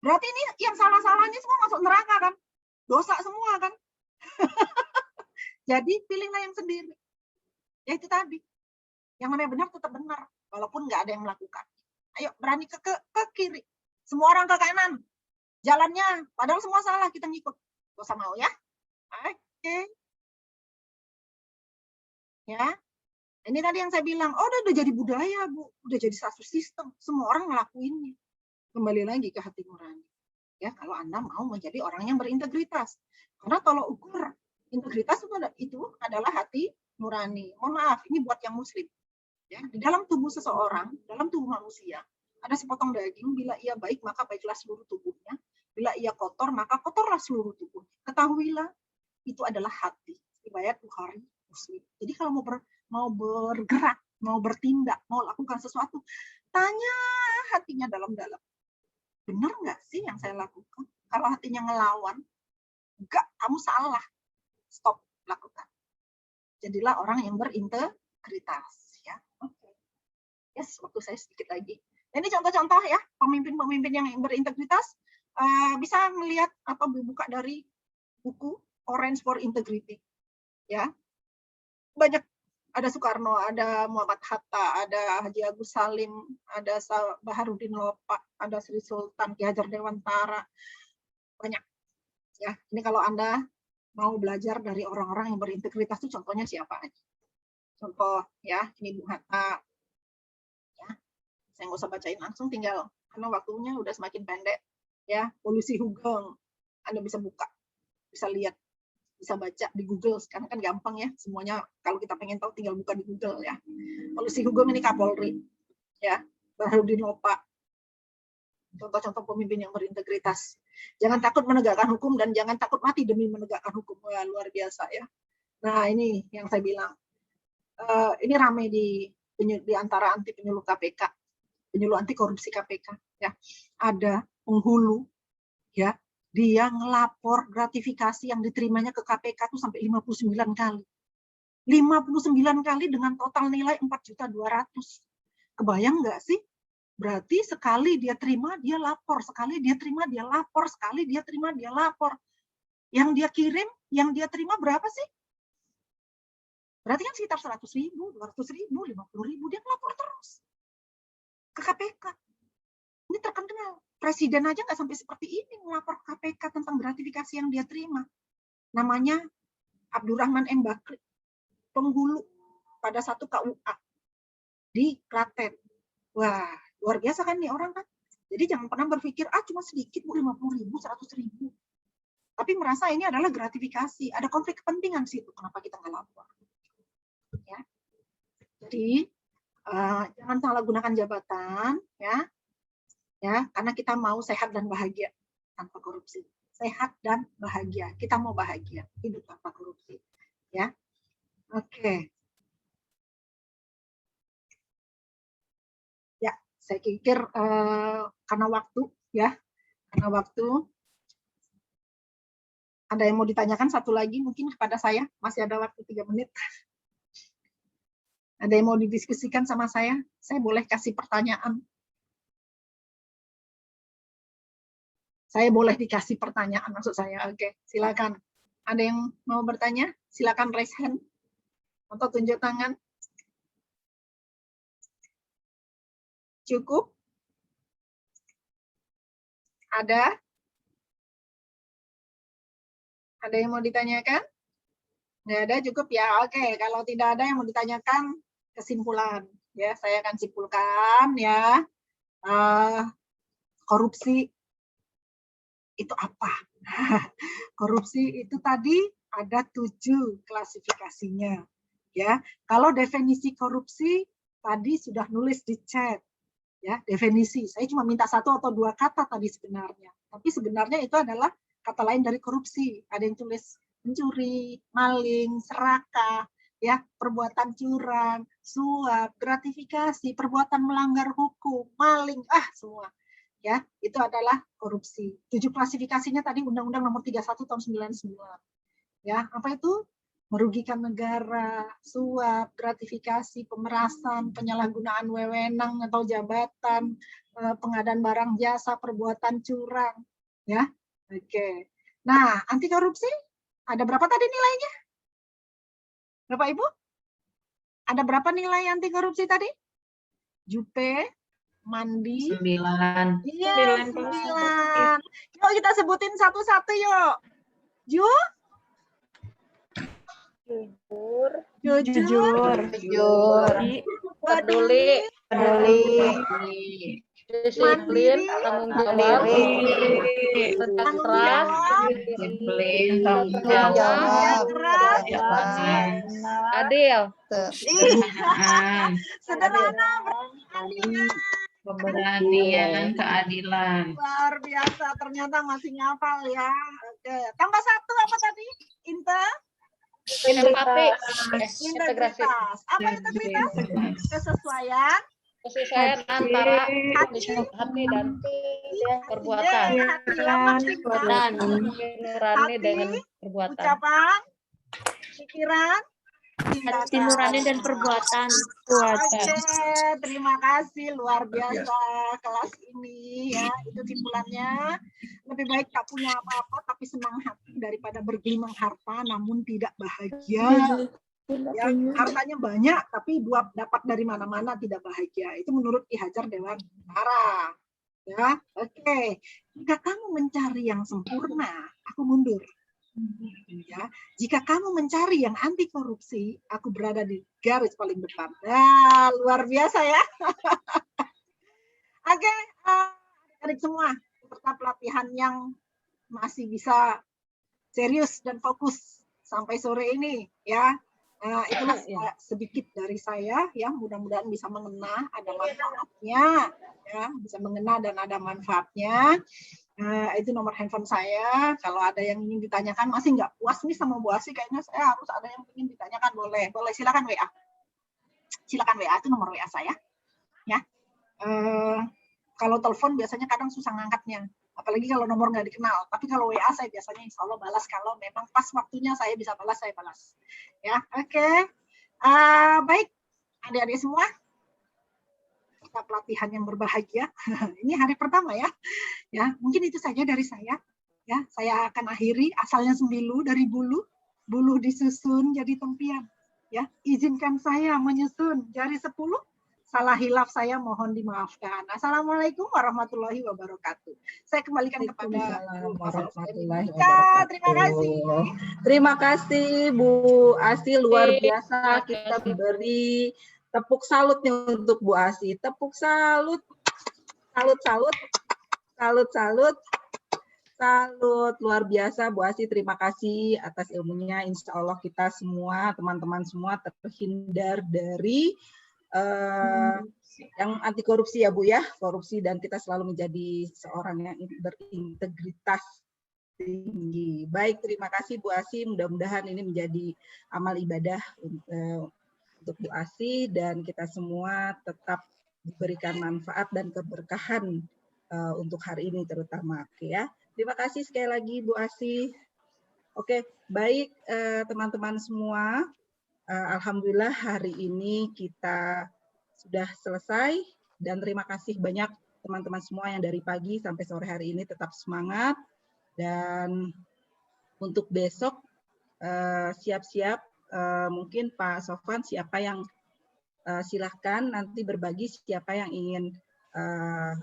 Berarti ini yang salah-salahnya semua masuk neraka kan? Dosa semua kan? Jadi pilihlah yang sendiri. Ya itu tadi. Yang namanya benar tetap benar, walaupun nggak ada yang melakukan. Ayo berani ke kiri. Semua orang ke kanan. Jalannya, padahal semua salah, kita ngikut. Gak usah mau ya. Oke. Ya. Ini tadi yang saya bilang, oh udah jadi budaya, Bu. Udah jadi satu sistem. Semua orang ngelakuinnya. Kembali lagi ke hati nurani. Ya, kalau Anda mau menjadi orang yang berintegritas. Karena kalau ukur integritas itu adalah hati nurani. Mohon maaf, ini buat yang muslim. Ya, di dalam tubuh seseorang, dalam tubuh manusia, ada sepotong daging, bila ia baik maka baiklah seluruh tubuhnya, bila ia kotor maka kotorlah seluruh tubuhnya. Ketahuilah, itu adalah hati. Riwayat Bukhari, Muslim. Jadi kalau mau bergerak, mau bertindak, mau lakukan sesuatu, tanya hatinya dalam-dalam. Benar nggak sih yang saya lakukan? Kalau hatinya ngelawan, enggak, kamu salah. Stop, lakukan. Jadilah orang yang berintegritas. Ya, oke. Yes, waktu saya sedikit lagi. Ini contoh-contoh ya, pemimpin-pemimpin yang berintegritas bisa melihat atau buka dari buku Orange for Integrity. Ya, banyak. Ada Soekarno, ada Muhammad Hatta, ada Haji Agus Salim, ada Baharudin Lopa, ada Sri Sultan, Ki Hajar Dewantara. Banyak. Ya, ini kalau Anda mau belajar dari orang-orang yang berintegritas itu contohnya siapa aja. Contoh ya, ini Bung Hatta. Ya. Saya nggak usah bacain langsung, tinggal karena waktunya udah semakin pendek. Ya, Polusi Hugeng. Anda bisa buka, bisa lihat. Bisa baca di Google, sekarang kan gampang ya, semuanya kalau kita pengen tahu tinggal buka di Google ya. Polusi Hugeng ini Kapolri, ya, Baharudin Lopa, contoh-contoh pemimpin yang berintegritas. Jangan takut menegakkan hukum dan jangan takut mati demi menegakkan hukum. Wah, luar biasa ya. Nah ini yang saya bilang, ini ramai di antara anti penyuluh KPK, penyuluh anti korupsi KPK, ya, ada penghulu, ya. Dia ngelapor gratifikasi yang diterimanya ke KPK itu sampai 59 kali. 59 kali dengan total nilai 4.200.000. Kebayang nggak sih? Berarti sekali dia terima, dia lapor. Sekali dia terima, dia lapor. Sekali dia terima, dia lapor. Yang dia kirim, yang dia terima berapa sih? Berarti kan sekitar 100.000, 200.000, 50.000. Dia ngelapor terus ke KPK. Ini terkenal. Presiden aja nggak sampai seperti ini melapor ke KPK tentang gratifikasi yang dia terima. Namanya Abdurrahman M. Bakri, penghulu pada satu KUA di Klaten. Wah, luar biasa kan nih orang kan. Jadi jangan pernah berpikir, cuma sedikit, 50.000, 100.000. Tapi merasa ini adalah gratifikasi. Ada konflik kepentingan situ, kenapa kita nggak lapor. Ya. Jadi, jangan salah gunakan jabatan, ya. Ya, karena kita mau sehat dan bahagia tanpa korupsi. Sehat dan bahagia. Kita mau bahagia, hidup tanpa korupsi. Ya. Oke. Ya, saya pikir karena waktu ya. Karena waktu. Ada yang mau ditanyakan satu lagi mungkin kepada saya? Masih ada waktu 3 menit. Ada yang mau didiskusikan sama saya? Saya boleh kasih pertanyaan. Saya boleh dikasih pertanyaan maksud saya. Oke, silakan. Ada yang mau bertanya? Silakan raise hand atau tunjuk tangan. Cukup? Ada? Ada yang mau ditanyakan? Nggak ada, cukup ya. Oke, kalau tidak ada yang mau ditanyakan, kesimpulan. Ya, saya akan simpulkan ya. Korupsi itu apa? Korupsi itu tadi ada 7 klasifikasinya. Ya, kalau definisi korupsi tadi sudah nulis di chat. Ya, definisi. Saya cuma minta 1 atau 2 kata tadi sebenarnya. Tapi sebenarnya itu adalah kata lain dari korupsi. Ada yang tulis mencuri, maling, serakah, ya, perbuatan curang, suap, gratifikasi, perbuatan melanggar hukum, maling, semua. Ya, itu adalah korupsi. 7 klasifikasinya tadi Undang-Undang Nomor 31 tahun 99. Ya, apa itu? Merugikan negara, suap, gratifikasi, pemerasan, penyalahgunaan wewenang atau jabatan, pengadaan barang jasa, perbuatan curang, ya. Oke. Nah, anti korupsi ada berapa tadi nilainya? Bapak Ibu? Ada berapa nilai anti korupsi tadi? Jupe, Mandi. 9. Iya, 9. Yuk kita sebutin satu-satu yuk. Jujur, Jujur. peduli, disiplin, tanggung jawab, kerja keras, Disiplin, tanggung jawab, adil, Sederhana, keberanian, keadilan. luar biasa. Ternyata masih ngapal ya. Oke. Tambah 1 apa tadi? empati, integrasi, Integritas. Apa integritas? Kesesuaian. kesesuaian antara hati dan perbuatan, nurani dengan perbuatan, Ucapan, pikiran, hati nurani dan perbuatan. Oke, terima kasih, luar biasa kelas ini ya. Itu simpulannya. Lebih baik tak punya apa-apa tapi senang hati daripada bergelimang harta namun tidak bahagia. Ya, hartanya banyak tapi dapat dari mana-mana tidak bahagia. Itu menurut Ki Hajar Dewantara. Ya, oke. Jika kamu mencari yang sempurna, aku mundur. Ya, jika kamu mencari yang anti korupsi, aku berada di garis paling depan. Nah, luar biasa ya. Oke, adik-adik semua, peserta pelatihan yang masih bisa serius dan fokus sampai sore ini, ya. Itulah sedikit dari saya, ya. Mudah-mudahan bisa mengena, ada manfaatnya, ya. Bisa mengena dan ada manfaatnya. Itu nomor handphone saya. Kalau ada yang ingin ditanyakan, masih nggak puas nih sama Bu Asi, kayaknya saya harus ada yang ingin ditanyakan, boleh silakan WA. Silakan WA, itu nomor WA saya. Ya. Kalau telepon biasanya kadang susah ngangkatnya, apalagi kalau nomor nggak dikenal. Tapi kalau WA saya biasanya insya Allah balas, kalau memang pas waktunya saya bisa balas, saya balas. Ya, oke. Baik, adik-adik semua. Pelatihan yang berbahagia. Ini hari pertama ya. Ya, mungkin itu saja dari saya. Ya, saya akan akhiri. Asalnya sembilu dari bulu, bulu disusun jadi tempian. Ya, izinkan saya menyusun jari 10. Salah hilaf saya mohon dimaafkan. Assalamualaikum warahmatullahi wabarakatuh. Saya kembalikan kepada warahmatullahi wabarakatuh. Terima kasih. Terima kasih Bu Asi, luar biasa. Kita beri tepuk salutnya untuk Bu Asi. Tepuk salut. Salut, luar biasa Bu Asi, terima kasih atas ilmunya. Insya Allah kita semua, teman-teman semua terhindar dari yang anti korupsi ya Bu ya, korupsi, dan kita selalu menjadi seorang yang berintegritas tinggi. Baik, terima kasih Bu Asi, mudah-mudahan ini menjadi amal ibadah untuk Bu Asi dan kita semua tetap diberikan manfaat dan keberkahan untuk hari ini terutama. Oke ya. Terima kasih sekali lagi Bu Asi. Oke, baik teman-teman semua. Alhamdulillah hari ini kita sudah selesai dan terima kasih banyak teman-teman semua yang dari pagi sampai sore hari ini tetap semangat. Dan untuk besok siap-siap, mungkin Pak Sofwan siapa yang silahkan nanti berbagi siapa yang ingin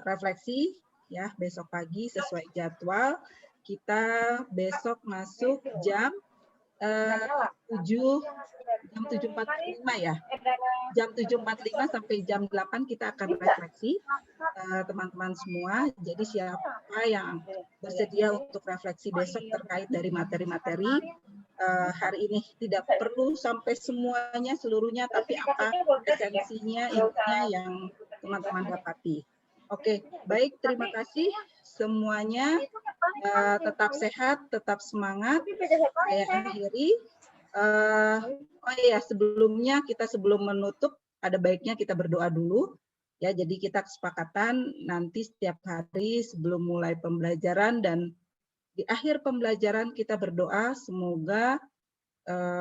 refleksi ya besok pagi sesuai jadwal. Kita besok masuk jam 7.45 ya. Jam 7.45 sampai jam 8 kita akan refleksi teman-teman semua. Jadi siapa yang bersedia untuk refleksi besok terkait dari materi-materi hari ini, tidak perlu sampai semuanya seluruhnya, tapi apa esensinya, intinya yang teman-teman dapati. Oke, baik, terima kasih semuanya. Tetap sehat, tetap semangat. Saya akhiri. Oh iya, sebelumnya sebelum menutup, ada baiknya kita berdoa dulu. Ya, jadi kita kesepakatan nanti setiap hari sebelum mulai pembelajaran dan di akhir pembelajaran kita berdoa semoga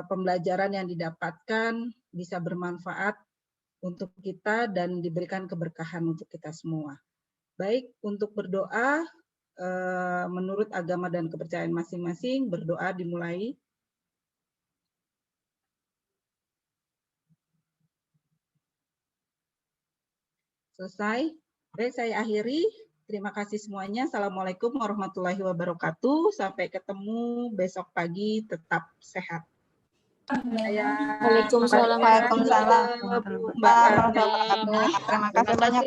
pembelajaran yang didapatkan bisa bermanfaat untuk kita dan diberikan keberkahan untuk kita semua. Baik, untuk berdoa menurut agama dan kepercayaan masing-masing, berdoa dimulai. Selesai. Baik, saya akhiri. Terima kasih semuanya. Assalamualaikum warahmatullahi wabarakatuh. Sampai ketemu besok pagi. Tetap sehat. Waalaikumsalam. Waalaikumsalam. Terima kasih banyak.